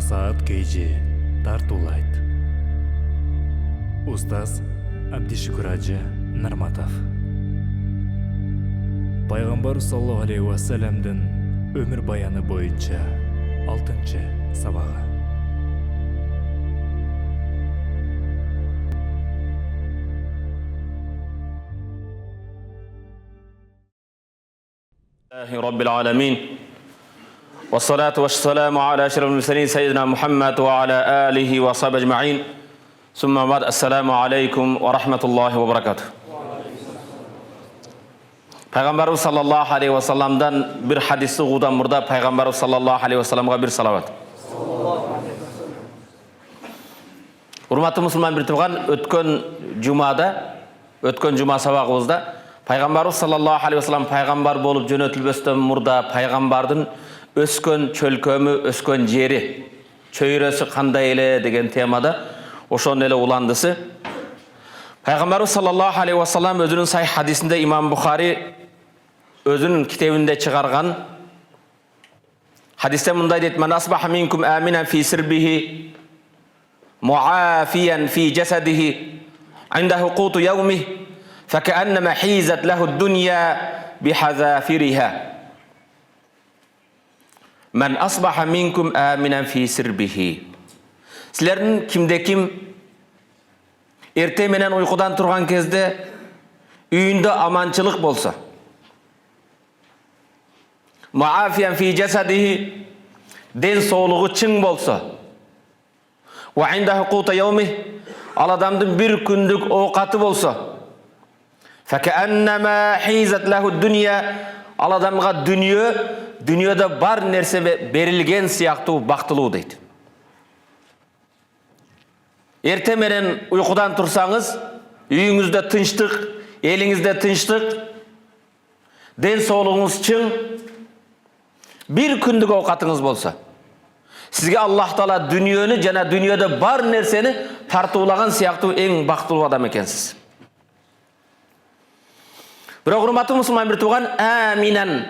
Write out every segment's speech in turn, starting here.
Насаат Кейджи тартулайт. Устаз Абдишукур Ажы Нарматов. Пайғамбар саллаллаху алейхи уассаламдың өмір баяны бойынша 6-шы сабағы. رب العالمين والصلاة والسلام على أشرف المرسلين سيدنا محمد وعلى آله وصحبه أجمعين ثم بعد السلام عليكم ورحمة الله وبركاته. Пайғамбарымыз саллаллаху алейхи уассаламдан bir hadisті ұғудан мұрда Пайғамбарымыз саллаллаху алейхи уассаламға bir салават. Урматты мұсылман бір туған өткен жұма сабағымызда Пайғамбарымыз саллаллаху алейхи уассалам пайғамбар болып жөнөтілбестен мұрда пайғамбардың өскен чөлкөмі, өскен жері, чөйресі қандай еле деген темада ошон эле уландысы. Пайғамбарымыз саллаллаху алейхи уассалам өзінің сахих хадисінде имам Бухари өзінің китебінде чыгарган хадисте мындай дейт: "Ман асбаха минкум аминан фи сирбихи муафиян фи жасадихи индаху қуту яумихи فكأنما حيزت له الدنيا بحذافيرها من أصبح منكم آمنا في سربه." Сілердің кімде-кім ерте менен ұйқыдан тұрған кезде үйінде аманчылық болса, муафиян фи жасадихи, ден соолығы чың болса, ва индаху қута яумихи, ал адамдың бір күндік оқаты болса, فَكَأَنَّمَا حِيزَتْ لَهُ الدُّنْيَا, ал адамға дүниеде бар нәрсе берілген сияқты бақтылу дейді. Ерте менен ұйқыдан тұрсаңыз, үйіңізде тыныштық, еліңізде тыныштық, ден соолығыңыз чың, бір күндік ауқатыңыз болса, сізге Аллах Таала дүниені жана дүниеде бар нәрсені тартулаған сияқты ең бақтылу адам екенсіз. Бірақ урматтуу мусулман бир туган, аминан,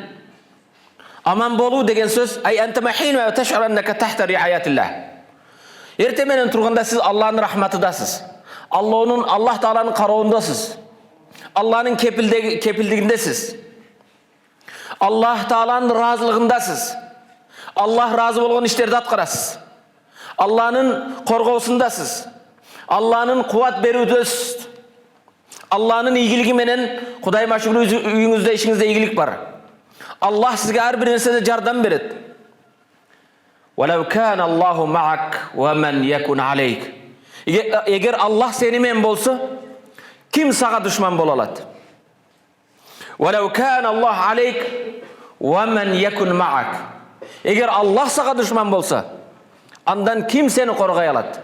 аман болуу деген сөз, ай анта махин ва таш'ур аннака тахта риаятилlah. Эрте менен турганда сиз Аллахтын рахматыдасыз. Аллах Тааланын кароондасыз. Аллахтын кепилдигиндесиз. Аллах Тааланын разылыгындасыз. Аллах разы болгон иштерди аткарасыз. Аллахтын коргоосундасыз. Аллахтын кубат берүүдөсүз. Аллахның игілігі менен Құдайыма шүкір үйіңізде, ішіңізде игілік бар. Аллах сізге әрбір нәрседе жардам береді. وَلَوْ كَانَ اللَّهُ مَعَكَ وَمَنْ يَكُنْ عَلَيْكَ. Егер Аллах сенімен болса, кім саға дұшман бола алады? وَلَوْ كَانَ اللَّهُ عَلَيْكَ وَمَنْ يَكُنْ مَعَكَ. Егер Аллах саға дұшман болса, андан кім сені қорғай алады?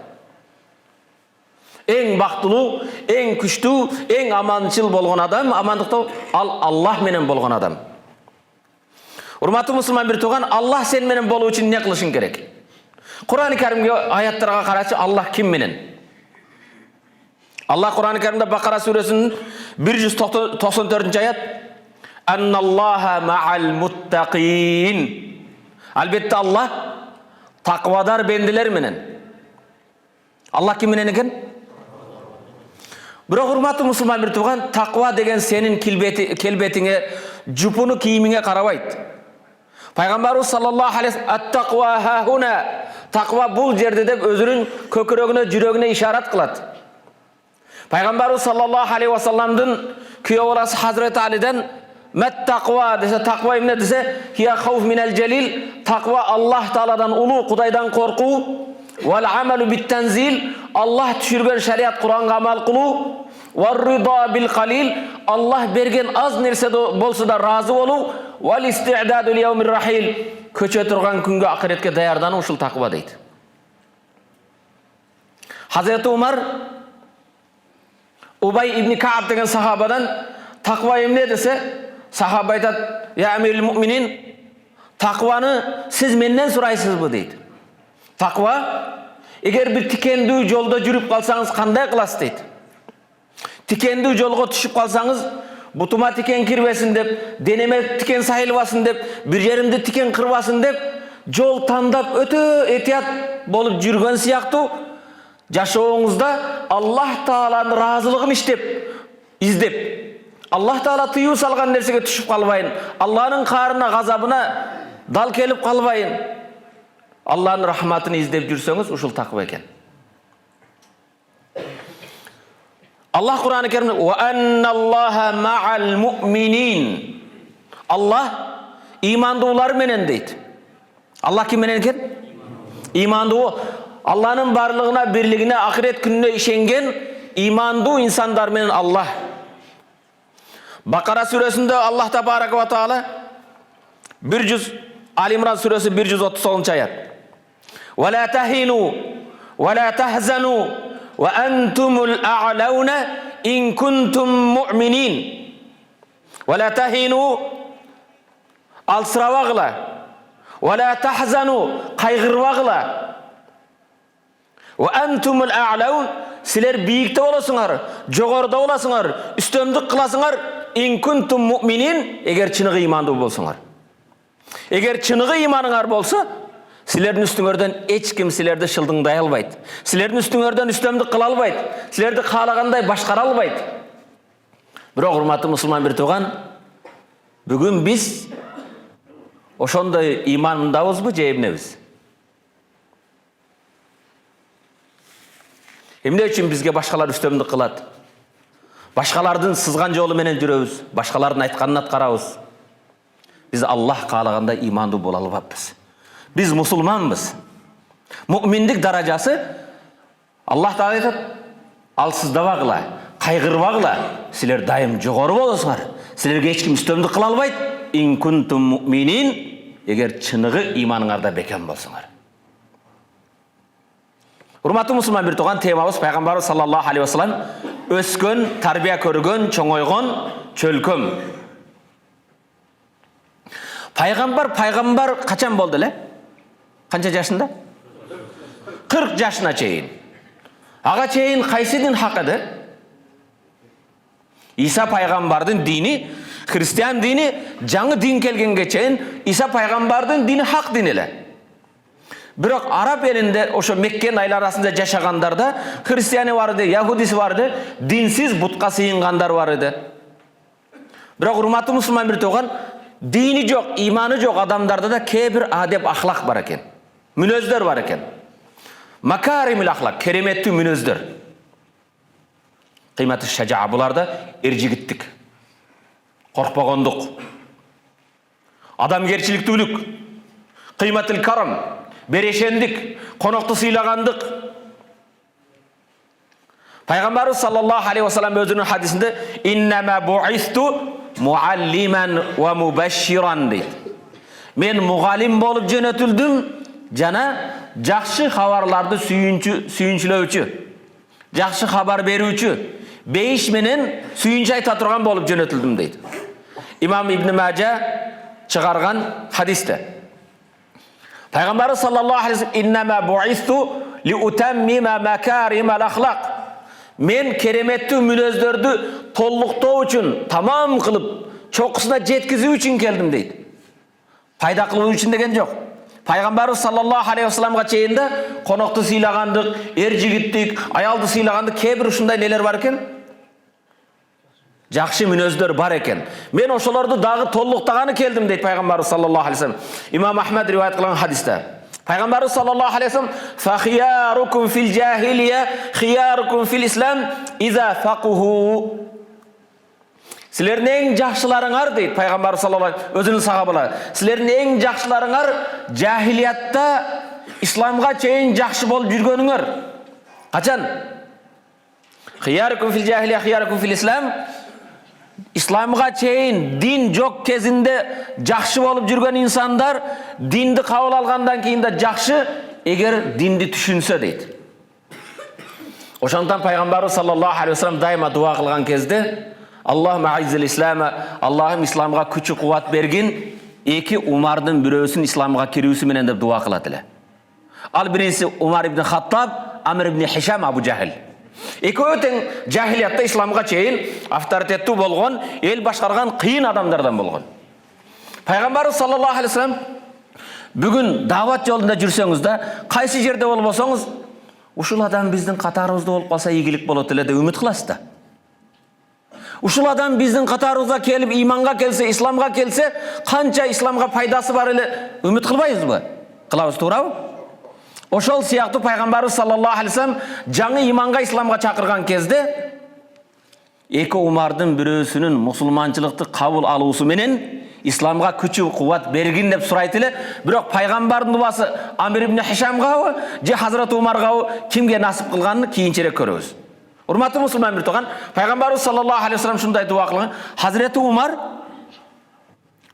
Ең бақтылу, ең күштүү, ең аманчыл болған адам, амандықты Аллах менен болған адам. Урматтуу мусулман бир туган, Аллах сен менен болуу үчүн не кылышың керек? Кур'ан-ы Каримге аяттарга карачы, Аллах ким менен? Аллах Кур'ан-ы Каримде Бакара сүресинин 194-чы аят: "Анналлаха ма'ал муттақин." Албетте Аллах тақвадар бендилер менен. Аллах ким менен экен? Бірақ урматтуу мусулман бир туган, тақва деген сенин келбетиңе, жупуну кийимиңе карабайт. Пайгамбарыбыз саллаллаху алейхи ат-тақва хахуна, тақва бул жерде деп өзүнүн көкүрөгүнө, жүрөгүнө ишарат кылат. Пайгамбарыбыз саллаллаху алейхи вассаламдын күйөө баласы Хазрети Алиден мат-тақва десе, тақва эмне десе, хия хауф минал жалил, тақва Аллах Тааладан улуу, Кудайдан коркуу. Вал амалу бит-танзил, Аллах түшүргөн шариат Куранга амал кылуу. Вар рида бил қалил, Аллах берген аз нерсе болса да разы болуу. Вал исти'даду ли яумир рахил, көчө турган күнгө, акыретке даярдануу, ушул тақва дейт. Хазрети Умар Убай ибн Кааб деген сахабадан тақва эмне десе, сахаба айтат: "Я амирил муъминин, тақваны сиз менден сурайсызбы?" дейт. Тақва, егер бір тикендүү жолда жүрүп қалсаңыз, қандай қыласыз дейт. Тикендүү жолға түшүп қалсаңыз, бутума тикен кирбесин деп, денеме тикен сайылбасын деп, бір жеримди тикен кырбасын деп, жол тандап өтө этият болуп жүргөн сыяктуу жашооңузда Аллах Тааланын ыраазылыгын издеп, Аллах Таала тыюу салган нерсеге түшүп калбайын, Аллахнын каарына, газабына дал келип калбайын, Аллахнын рахматын издеп жүрсөңүз, ушул таква экен. Аллах Кур'ан-ы Керимде «Ва анналлаха ма'ал му'минин». Аллах имандуулар менен дейт. Аллах ким менен экен? Имандуу. Аллахнын барлыгына, бирлигине, ахирет күнүнө ишенген имандуу инсандар менен Аллах. Бакара сүрөсүндө Аллах табарака ва таала 100, Али Имран сүрөсү 130 аят. «Ва ла тахину ва ла тахзану ва антумул а'лауна ин кунтум му'минин». «Ва ла тахину» алсырабагыла, «ва ла тахзану» кайгырбагыла, «ва антумул а'лаун» силер бийикте болосуңар, жогоруда болосуңар, үстөмдүк кыласыңар, ин кунтум му'минин, эгер чыныгы имандуу болсуңар. Эгер чыныгы иманыңар болсо, силердин үстүңөрдөн эч ким силерди шылдыңдай албайт. Силердин үстүңөрдөн үстөмдүк кыла албайт. Силерди каалагандай башкара албайт. Бирок урматтуу мусулман бир тууган, бүгүн биз ошондой имандабызбы же эмнебиз? Эмне үчүн бизге башкалар үстөмдүк кылат? Башкалардын сызган жолу менен жүрөбүз, башкалардын айтканын аткарабыз. Биз Аллах каалагандай имандуу боло албаппыз. Биз мусулманбыз. Муъминдик даражасы Аллах Таала айтат: алсыздабагыла, кайгырбагыла, силер дайым жогору болосуңар. Силерге эч ким үстөмдүк кыла албайт. Ин кунтум муъминин, эгер чыныгы иманыңарда бекем болсуңар. Урматтуу мусулман бир тууган, темабыз пайгамбарыбыз саллаллаху алейхи вассалам өскөн, тарбия көргөн, чоңойгон чөлкөм. Пайгамбар качан болду эле? Канча жашында? 40 жашына чейин. Ага чейин кайсы дин хак эди? Иса пайгамбардын дини, христиан дини, жаңы дин келгенге чейин Иса пайгамбардын дини хак дин эле. Бирок араб элинде, ошо Меккенин айларасында жашагандарда христианы бар эди, яхудиси бар эди, динсиз бутка сыйынгандар бар эди. Бирок урматтуу мусулман бир тууган, дини жок, иманы жок адамдарда да кээ бир адеп ахлак бар экен. Мүнөздөр бар экен. Макаримул ахлак, кереметтүү мүнөздөр. Кыйматы шажаа, буларда эржигиттик, коркпогондук, адамгерчиликтүүлүк, кыйматыл карам, берешендик, конокту сыйлагандык. Пайгамбарыбыз саллаллаху алейхи вассалам өзүнүн хадисинде «Иннама бу'исту муаллиман ва мубашширан» дейт. Мен мугалим болуп жөнөтүлдүм жана жакшы хабарларды сүйүнчүлөөчү, жакшы хабар берүүчү, бейиш менен сүйүнчү айта турган болуп жөнөтүлдүм дейт. Имам Ибн Мажа чыгарган хадисте Пайгамбарыбыз саллаллаху алейхи вассалам «Иннама бу'исту ли утаммима макаримал ахлак». Мен кереметтүү мүнөздөрдү толуктоо үчүн, тамам кылып, чокусуна жеткизүү үчүн келдим дейт. Пайда кылуу үчүн деген жок. Пайгамбарыбыз саллаллаху алейхи вассаламга чейин да конокту сыйлагандык, эржигиттик, аялды сыйлагандык кээ бир ушундай нелер бар экен. Жакшы мүнөздөр бар экен. Мен ошолорду дагы толуктаганы келдим дейт Пайгамбарыбыз саллаллаху алейхи вассалам. Имам Ахмад риваят кылган хадисте Пайгамбарыбыз саллаллаху алейхи вассалам «Фахиярукум фил жахилия, хиярукум фил ислам, иза факуху». Силердин эң жакшыларыңар дейт Пайгамбарыбыз саллаллаху алейхи вассалам өзүнүн сахабаларына. Силердин эң жакшыларыңар жахилиятта исламга чейин жакшы болуп жүргөнүңөр. Качан? Хиярукум фил жахилия, хиярукум фил ислам. Исламга чейин дин жок кезинде жакшы болуп жүргөн инсандар динди кабыл алгандан кийин да жакшы, эгер динди түшүнсө дейт. Ошондон Пайгамбарыбыз саллаллаху алейхи вассалам дайыма дуа кылган кезде Аллахумма а'иззил ислама, Аллахым исламга күчү кубат бергин, эки Умардын бирөөсүн исламга кирүүсү менен деп дуа кылат эле. Ал биринчиси Умар ибн Хаттаб, Амр ибн Хишам Абу Жахил. Экөө тең жахилиятта исламга чейин авторитеттүү болгон, эл башкарган кыйын адамдардан болгон. Пайгамбарыбыз саллаллаху алейхи вассалам Бүгін дават жолында жүрсеңіз да, қайсы жерде болсаңыз, ушул адам біздің қатарымызда болып қалса игілік болады эле деп үміт кыласыз да. Ушул адам біздің қатарыбызга келіп, иманға келсе, исламға келсе, қанша исламға пайдасы бар эле үміт кылбайбыз ба? Кылабыз, туурабы? Ошол сыяктуу пайгамбарыбыз саллаллаху алейхи вассалам жаңы иманға, исламға чакырган кезде эки умардын бирөөсүнүн мусулманчылыкты кабыл алуусу менен исламга күчү кубат бергин деп сурайт эле. Бирок пайгамбардын убасы Амир ибн Хишамгабы же Хазрат Умаргабы кимге насип кылганын кийинчерээк көрөбүз. Урматтуу мусулман бир туган, пайгамбарыбыз саллаллаху алейхи вассалам шундай дуа кылган. Хазрати Умар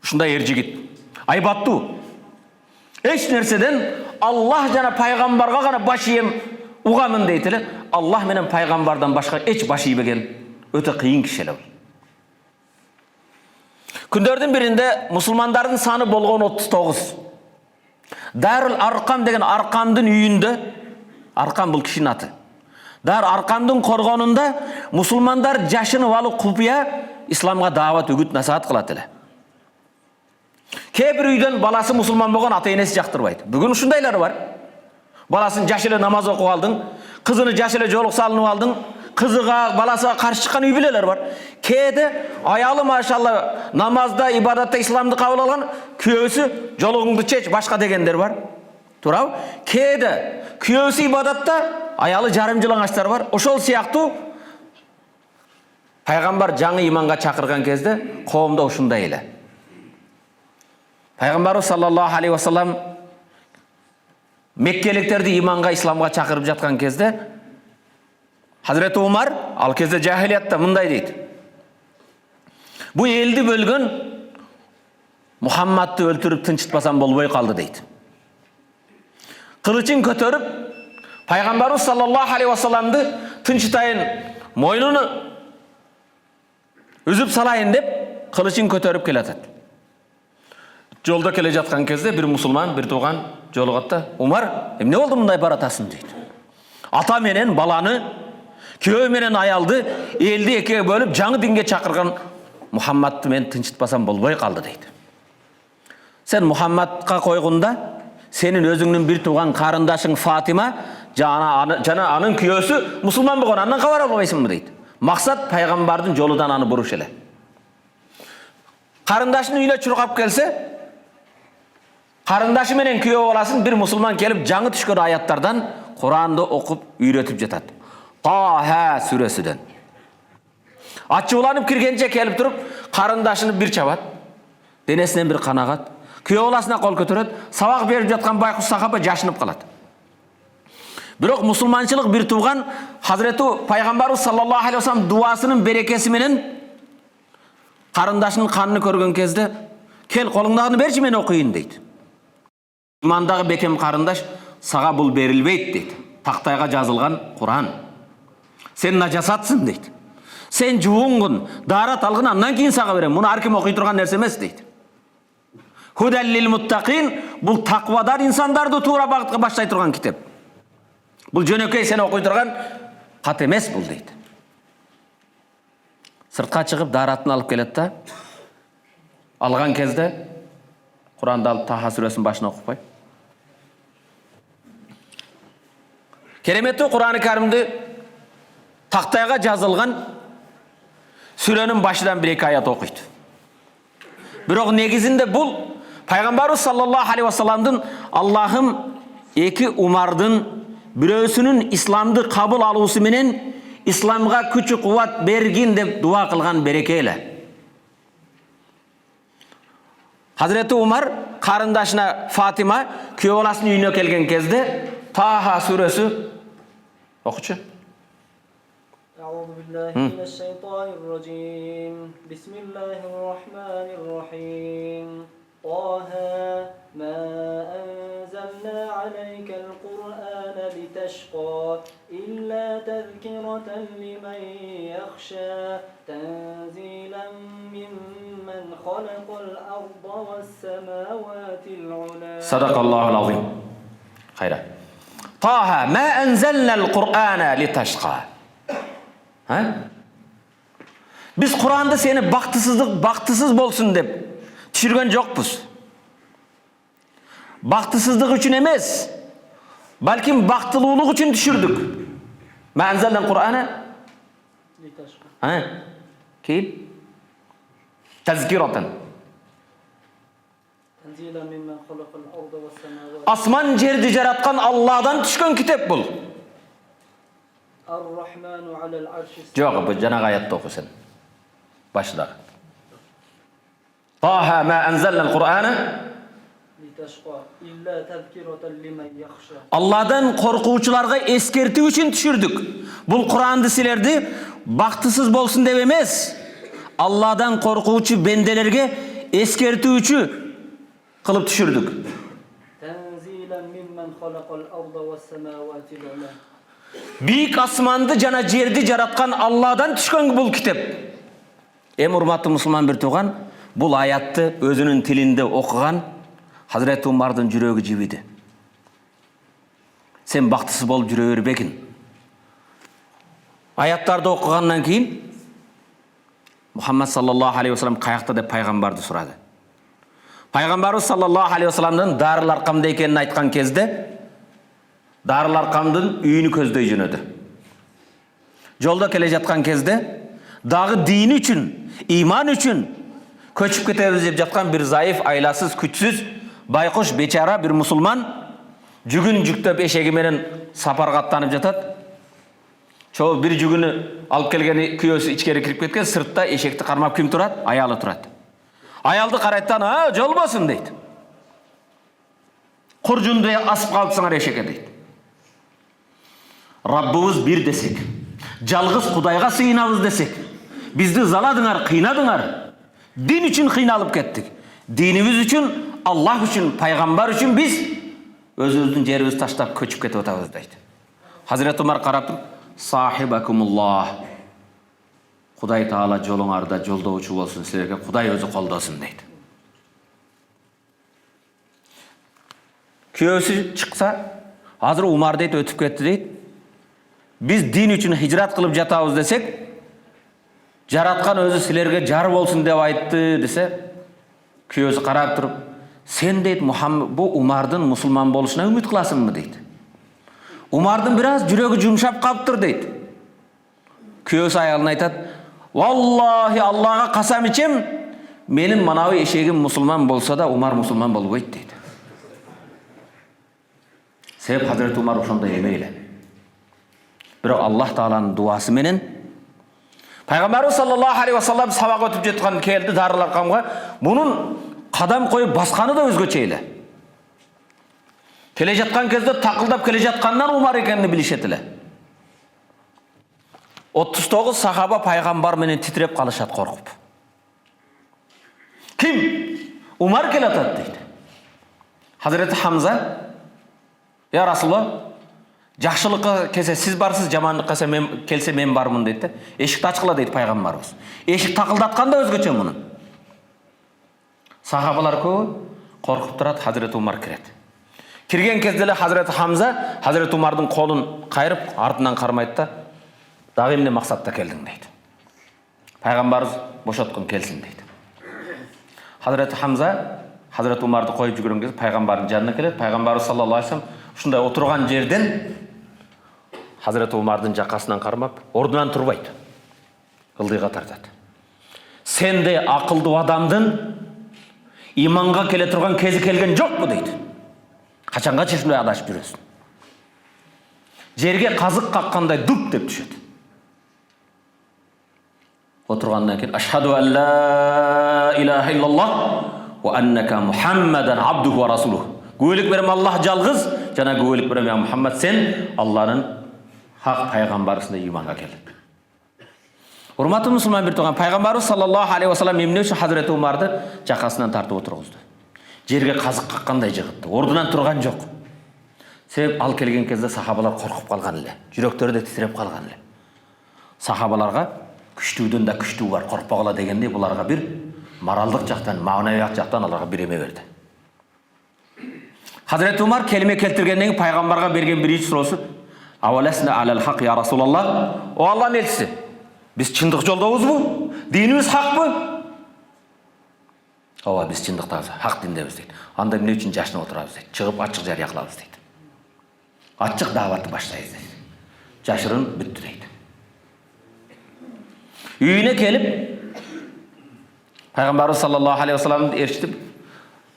ушундай эр жигит, айбаттуу. Эч нерседен Аллах жана пайгамбарга гана баш ийем угамын дейт эле. Аллах менен пайгамбардан башка эч баш ийбеген өтө кыйын киши эле. Күндөрдүн биринде мусулмандардын саны болгон 39. Дарул Аркам деген Аркамдын үйүндө, Аркам бул кишинин аты. Дар Аркамдын коргонунда мусулмандар жашынып алып купуя исламга даават үгүт насаат кылат эле. Кээ бир үйдөн баласы мусулман болгон ата энеси жактырбайт. Бүгүн ушундайлар бар. Баласын жаш эле намаз окуп алдың, кызыны жаш эле жолук салынып алдың, кызыга, баласына каршы чыккан үй бүлөлөр бар. Кээде аялы машалла намазда, ибадатта исламды кабыл алган, күйөөсү жолугуңду чеч башка дегендер бар. Туурабы? Кээде күйөөсү ибадатта, аялы жарым жылаңачтар бар. Ошол сыяктуу пайгамбар жаңы иманга чакырган кезде коомдо ушундай эле. Пайгамбарыбыз саллаллаху алейхи вассалам меккеликтерди иманга, исламга чакырып жаткан кезде Хазрети Умар ал кезде жахилиятта мындай дейт. Бу элди бөлгөн Мухаммадты өлтүрүп тынчытпасам болбой калды дейт. Кылычын көтөрүп пайгамбарыбыз саллаллаху алейхи вассаламды тынчытайын, мойнуну үзүп салайын деп кылычын көтөрүп келатат. Жолда келе жаткан кезде бир мусулман, бир туган жолугат да, Умар, эмне болду мындай баратасың дейт. Ата менен баланы, күйөө менен аялды, элди экиге бөлүп жаңы динге чакырган Мухаммадты мен тынчытпасам болбой калды дейт. Сен Мухаммадка койгунда, сенин өзүңдүн бир туган карындашың Фатима жана анын күйөөсү мусулман болгон, андан кабар албайсыңбы дейт. Максат пайгамбардын жолудан аны буруш эле. Карындашынын үйүнө чуркап келсе, карындашы менен күйөө боласын, бир мусулман келип жаңы түшкөн аяттардан Куранды окуп үйрөтүп жатат. Таха сүрөсүдөн. Ачууланып киргенче келип туруп, карындашыны бир чабат, денесинен бир канагат, күйөө боласына кол көтөрөт, сабак берип жаткан байкуш сахаба жашынып калат. Бирок мусулманчылык бир туган Хазрети пайгамбарыбыз саллаллаху алейхи вассалам дуасынын берекеси менен карындашынын канын көргөн кезде, кел колуңдагыны берчи мен окуйын дейт. Имандагы бекем карындаш, сага бул берилбейт дейт. Тактайга жазылган Куран. Сен нажасатсың дейт. Сен жууңгун, даарат алгын, андан кийин сага берем. Муну ар ким окуй турган нерсе эмес дейт. Худал лил муттакин, бул таквадар инсандарды туура багытка баштай турган китеп. Бул жөнөкөй сен окуй турган кат эмес бул дейт. Сыртка чыгып дааратын алып келет да, алган кезде Куранды алып Таха сүрөсүнүн башына окуп кой. Кереметтүү Куран-ы Каримди тактайга жазылган сүрөнүн башынан бир эки аят окуйт. Бирок негизинде бул пайгамбарыбыз саллаллаху алейхи вассаламдын Аллахым эки Умардын бирөөсүнүн исламды кабыл алуусу менен исламга күчү кубат бергин деп дуа кылган береке эле. Хазрети Умар карындашына Фатима күйөө баласынын үйүнө келген кезде Таха сүрөсү окучу. أعوذ بالله من الشيطان الرجيم بسم الله الرحمن الرحيم طه ما أنزلنا عليك القرآن لتشقى إلا تذكرة لمن يخشى تنزيلا ممن خلق الأرض والسماوات العلى صدق الله العظيم. خيرا. طه ما أنزلنا القرآن لتشقى. Biz Kur'an'da seni baktısız bolsun deyip düşürgen jokpuz. бактысыздык үчүн эмес, балким бактылуулук үчүн түшүрдүк. Ма анзалнал Кур'ана Кейін тазкирatan. Асман жерди жараткан Алладан түшкөн китеп бул. Жок, бул жанагы аятты окусун. Башында. Таха ма анзалнал Кур'ана Алладан коркуучуларга эскертүү үчүн түшүрдүк. Бул Куранды силерди бактысыз болсун деп эмес, Алладан коркуучу бенделерге эскертүүчү кылып түшүрдүк. Бийик асманды жана жерди жараткан Алладан түшкөн бул китеп. Эми урматтуу мусулман бир тууган, бул аятты өзүнүн тилинде окуган Hazreti Umar'dın жүрөгү жибиди. Sen бактысыз болуп жүрө бербегин. Аяттарды окугандан кийин Muhammed sallallahu aleyhi ve sellem kayakta деп пайгамбарды сурады. Пайгамбарыбыз sallallahu aleyhi ve sellem'дин Дарыл Аркамда экенин айткан кезде Дарыл Аркамдын үйүнү көздөй жөнөдү. Жолдо келе жаткан кезде дагы дин үчүн, иман үчүн көчүп кетебиз деп жаткан бир зайыф, айласыз, күчсүз, байкуш, бечара бир мусулман жүгүн жүктөп эшеги менен сапарга аттанып жатат. Чоо бир жүгүнү алып келгени күйөөсү ичкери кирип кеткен, сыртта эшекти кармап ким турат? Аялы турат. Аялды карайттан, жолбосун дейт. Куржунду асып калыпсыңар эшекке дейт. Раббыбыз бир десек, жалгыз Кудайга сыйынабыз десек, бизди заладыңар, кыйнадыңар. Дин үчүн кыйналып кеттик. Динибиз үчүн, Аллах үчүн, пайгамбар үчүн биз өзүбүздүн жерибизди таштап көчүп кетип атабыз дейт. Hazreti Umar карап туруп, "Сахибакумуллах." Кудай Таала жолуңарда жолдоочу болсун, силерге Кудай өзү колдосун дейт. Күйөөсү чыкса, азыр Умар дейт өтүп кетти дейт. Биз дин үчүн хижрат кылып жатабыз десек, жараткан өзү силерге жар болсун деп айтты десе, күйөөсү карап туруп, "Сен дейт Мухаммед бу Умардын мусулман болушуна үмүт кыласыңбы?" дейт. Умардын бир аз жүрөгү жумшап калыптыр дейт. Күйөөсү аялына айтат, "Валлахи Аллага касам ичем, менин манабы эшегим мусулман болсо да Умар мусулман болбойт" дейт. Себеп Hazreti Umar ошондой эмейле. Бирок Аллах Тааланын дуасы менен Пайгамбарыбыз саллаллаху алейхи ва саллям сабак өтүп жаткан келди Дарыл Аркамга. Мунун кадам коюп басканы да өзгөчө эле. Келе жаткан кезде такылдап келе жаткандан Умар экенин билишет эле. 39 сахаба пайгамбар менен титиреп калышат коркуп. Ким? Умар келатат дейт. Hazreti Hamza, "Ya Rasulullah, жакшылыкка келсе сиз барсыз, жамандыкка келсе мен бармын" дейт. Эшикти ачкыла дейт пайгамбарыбыз. Эшик такылдатканда өзгөчө мунун. Сахабалар көп коркуп турат, Hazreti Umar кирет. Кирген кезде эле Hazreti Hamza Hazreti Umardын колун кайрып, артынан кармайт да, "Дагы эмне максатта келдиң" дейт. Пайгамбарыбыз бошоткун келсин дейт. Hazreti Hamza Hazreti Umарды коюп жүргөн кезде пайгамбардын жанына келет. Пайгамбарыбыз саллаллаху алейхи ва саллям ушундай отурган жерден Hazreti Umardын жакасынан кармап, ордунан турбайт. Ылдыйга тартат. "Сенде акылдуу адамдын иманга келе турган кези келген жокпу" дейт. "Качанга чешимде адашып жүрөсүң?" Жерге казык каккандай дуп деп түшөт. Отургандан кийин "Ашхаду ан ла илаха иллаллах ва аннака Мухаммадан абдуху ва расулуху." Күбөлүк берем Аллах жалгыз, жана күбөлүк берем я Мухаммад, сен Алланын хак пайгамбарысына иманга кел. Урматтуу мусулман бир тууган, пайгамбарыбыз саллаллаху алейхи ва саллям эмне үчүн Hazreti Умарды жакасынан тартып отургузду? Жерге казык каккандай жыгытты. Ордунан турган жок. Себеп ал келген кезде сахабалар коркуп калган эле. Жүрөктөрү да титиреп калган эле. Сахабаларга күчтүүдөн да күчтүү бар, коркпогула дегендей буларга бир моралдык жактан, маанавият жактан аларга бир эме берди. Hazreti Umar kelime keltirgенден кийин пайгамбарга берген биринчи суроосу, "Аваласна алал хак я Расулаллах?" О Аллахтын элчиси, биз чындык жолдобузбу? Динибиз хакпы? Ооба, биз чындыктабыз, хак диндебиз дейт. Анда эмне үчүн жашынып отурабыз дейт. Чыгып ачык жарыя кылабыз дейт. Ачык дааватты баштайбыз дейт. Жашырын бүттү дейт. Үйүнө келип, Пайгамбарыбыз саллаллаху алейхи вассаламды ээрчитип,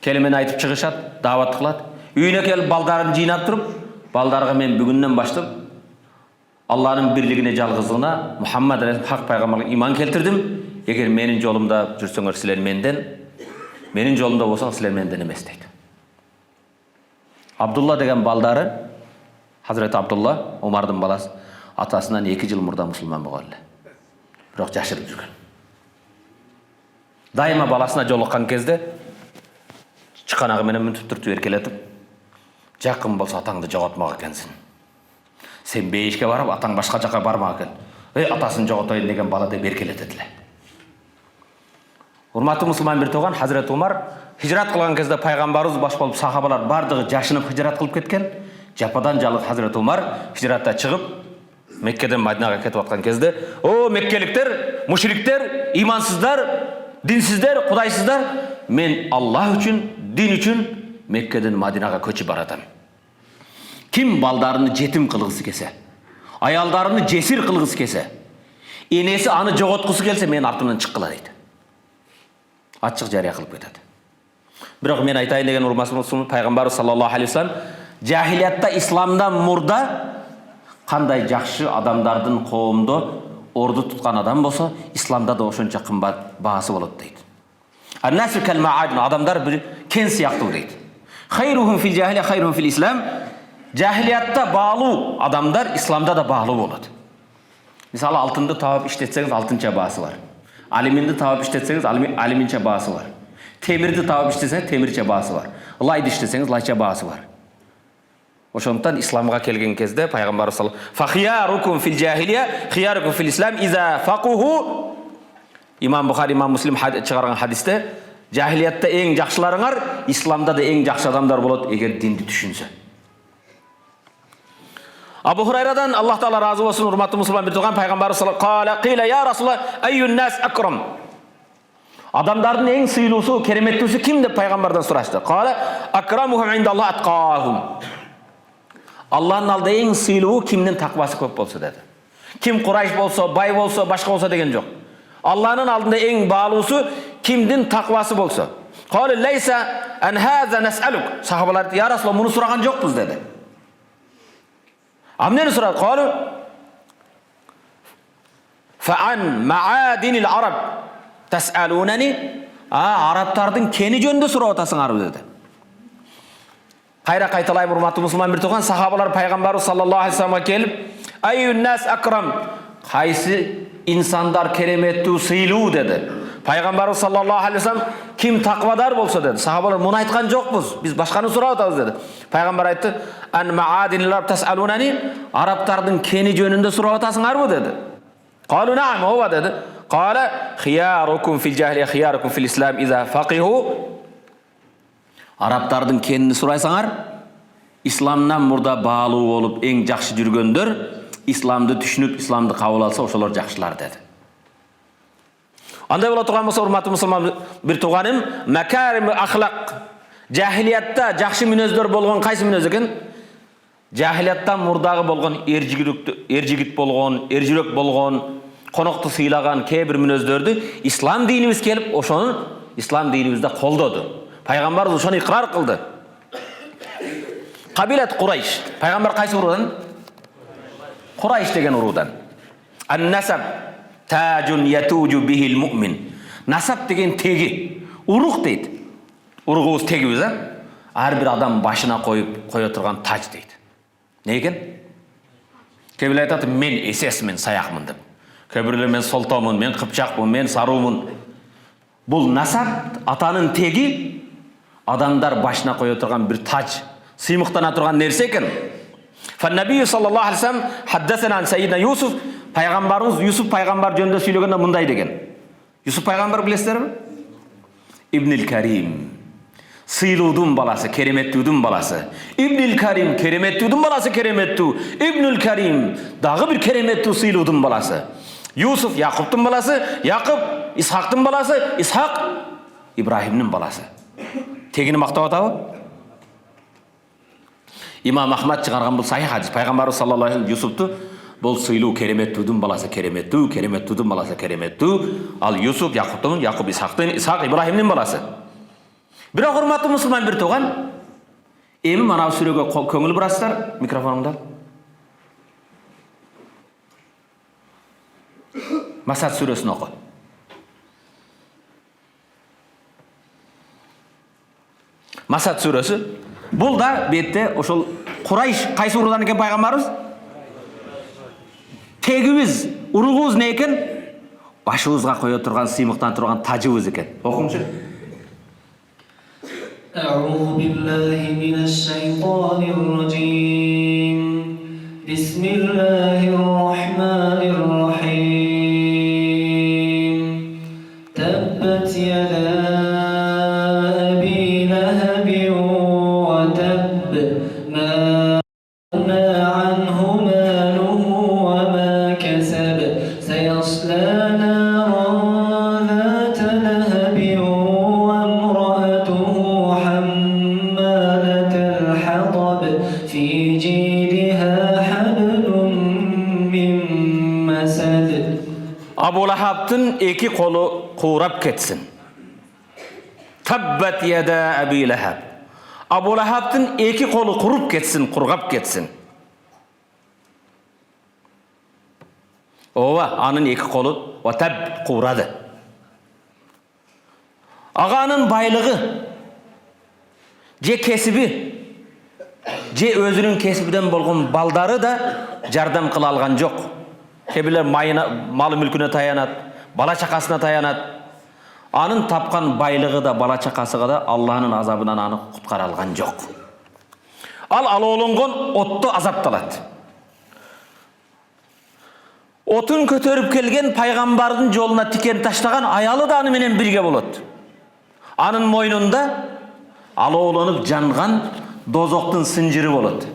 келимени айтып чыгышат, даават кылат. Үйүнө келип балдарын жыйнап туруп, балдарга мен бүгүндөн баштап Аллахтын бирлигине, жалгыздыгына, Мухаммад хак пайгамбарга иман келтирдим. Эгер менин жолумда жүрсөңөр силер менден, менин жолумда болсоң силер менден эмес дейт. Абдулла деген балдары, Hazreti Abdullah, Omardын баласы, атасынан 2 жыл мурда мусулман болгон эле. Бирок жашырып жүргөн. Дайыма баласына жолуккан кезде чыканагы менен мүнтүп түртүп эркелетип, жакын болсо атаңды жоготмак экенсиң. Сен бейишке барып, атаң башка жака бармак экен. Атасын жоготойн деген бала деп эркелетет эле. Урматтуу мусулман бир тууган, Hazreti Umar хижрат кылган кезде пайгамбарыбыз баш болуп сахабалар бардыгы жашынып хижрат кылып кеткен. Жападан жалык Hazreti Umar хижратта чыгып Меккеден Мадинага кетип аткан кезде, "О, меккеликтер, мушриктер, имансыздар, динсиздер, кудайсыздар, мен Аллах үчүн, дин үчүн Меккеден Мадинага көчүп баратам. Ким балдарını жетим кылгысы келсе, аялдарını жесир кылгысы келсе, энеси аны жоготкусу келсе, мен артымдан чыккыла" дейт. Ачык жарыя кылып кетет. Бирок мен айтайын деген урматтуу пайгамбар саллаллаху алейхи вассалам жахилиятта исламдан мурда кандай жакшы адамдардын коомдо орду туткан адам болсо, исламда да ошончо кымбат баасы болот дейт. Ан-насу кал-ма'адин, адамдар бир кен сыяктуу дейт. Хайрухум фил жахилия хайрухум фил ислам. Жахилиятта баалуу адамдар исламда да баалуу болот. Мисалы, алтынды таап иштетсеңиз алтынча баасы бар. Алиминди таап иштетсеңиз алиминче баасы бар. Темирди таап иштесеңиз темирче баасы бар. Лайды иштесеңиз лайча баасы бар. Ошондуктан исламга келген кезде пайгамбар саллаллаху алейхи вассалам "Фахиярукум фил жахилия, хиярукум фил ислам иза фақуху". Имам Бухари, Имам Муслим чыгарган хадисте, жахилиятта эң жакшыларыңар, исламда да эң жакшы адамдар болот эгер динди түшүнсө. Абу Хурайрадан Аллах Таала разы болсун, урматтуу мусулман бир тууган, пайгамбар саллаллаху алейхи вассалам "Кила я Расулаллах, айюн нас акрам". Адамдардын эң сыйлуусу, кереметтүүсү ким деп пайгамбардан сурашты. Кала акрамухум индаллах атқахум. Аллахтын алдында эң сыйлуу кимдин таквасы көп болсо деди. Ким Курайш болсо, бай болсо, башка болсо деген жок. Аллахтын алдында эң баалуусу кимдин таквасы болсо. Кала лейса ан хаза насалук. Сахабалар "Я Расулаллах, муну сураган жокпуз" деди. Амнени сурады? Калу фаан маадинил араб тасалунани. Арабтардын кени жөнүндө сурап атасыңарбы деди. Кайра кайталайм, урматтуу мусулман бир тууган, сахабалар пайгамбарыбыз саллаллаху алейхи вассаламга келип, "Айюн нас акрам", кайсы инсандар кереметтүү, сыйлуу деди. Пайгамбарыбыз саллаллаху алейхи вассалам ким таквадар болсо деди. Сахабалар муну айткан жокпуз, биз башканы сурап атабыз деди. Пайгамбар айтты, "Ан маадинил араб тасалунани", арабтардын кени жөнүндө сурап атасыңарбы деди. Калу наам, ооба деди. Кала хиярукум фил жахилия хиярукум фил ислам иза фақиху. Арабтардын кенini сурайсаңар, исламдан мурда баалуу болуп эң жакшы жүргөндөр, исламды түшүнүп, исламды кабыл алса, ошолор жакшылар деди. Андай боло турган болсо, урматтуу мусулман бир тууганым, макарим ахлак. Жахилиятта жакшы мүнөздөр болгон кайсы мүнөз экен? Жахилияттан мурдагы болгон ержигит болгон, ержүрөк болгон, конокту сыйлаган кээ бир мүнөздөрдү ислам динибиз келип, ошону ислам динибизде колдоду. Пайгамбарыбыз ошону икрар кылды. Кабилат Курайш. Пайгамбар кайсы уруудан? Курайш деген уруудан. Ан-насаб таджун ятужу бихил муъмин. Насаб деген теги, урук дейт. Уругубуз тегибиз, ар бир адам башына кое турган таж дейт. Не экен? Кээ бирөө айтат, "Мен эсесмин, саякмын" деп. Кээ бирөө "Мен солтомун, мен кыпчакмын, мен саруумун". Бул насаб, атанын теги, адамдар башына кое турган бир таж, сыймыктана турган нерсе экен. Фан-набий саллаллаху алейхи вассалам хаддасана ан сайидна Юсуф, пайгамбарыбыз Юсуф пайгамбар жөнүндө сүйлөгөндө мындай деген. Юсуф пайгамбар билесиздерби? Ибнил Карим. Сыйлуудун баласы, кереметтүүдүн баласы. Ибнил Карим, кереметтүүдүн баласы, кереметтүү. Ибнул Карим, дагы бир кереметтүү сыйлуудун баласы. Юсуф, Якубтун баласы, Якуб, Исхактын баласы, Исхак, Ибрахимнің баласы. Тегіні мақтап атабы? Имам Ахмад шығарған бұл сахих хадис. Пайғамбар саллаллаху алейхи ва саллям Юсуфты бұл сыйлу кереметтудің баласы, кереметтудің баласы, кереметту. Ал Юсуф Яқубтың, Яқуб Исхақтың, Исхақ Ибрахимнің баласы. Бірақ құрметті мұсылман бір туған, емі манау сүреге көңіл бұрасыздар, микрофонымда. Масад сүресін оқы. Масад сүресі. Бұл да бетте ошол Құрайш қайсы ұрудан екен пайғамбарымыз? Тегіміз, ұрығыз не екен? Башыңызға қоя тұрған, сыймықтан тұрған тажыңыз екен. Оқыңызшы. أعوذ بالله من الشيطان الرجيم بسم الله الرحمن الرحيم تبت يدا أبي لهب وتب ما أغنى عنه ماله وما كسب سيصلى نارا ذات لهب وامرأته حمالة الحطب في جيدها حبل من مسد Абу Лахабтың екі қолы қурап кетсін. Таббат яда Аби Лахаб. Абу Лахабтың екі қолы құрып кетсін, құрғап кетсін. Ова, анын екі қолы ватаб қурады. Ағаның байлығы, же кесібі, же өзінің кесібіден болған балдары да жардам қыла алған жоқ. Кебілер малы мүлкіне таянат, бала чақасына таянат. Анын тапқан байлығы да, бала чақасыға да Аллахның азабынан аны құтқара алған жоқ. Ал алолынған отты азапталады. Отын көтеріп келген пайғамбардың жолына тикен таштаған аялы да анымен бірге болады. Анын мойнында алоуланып жанған дозоқтың сынжыры болады.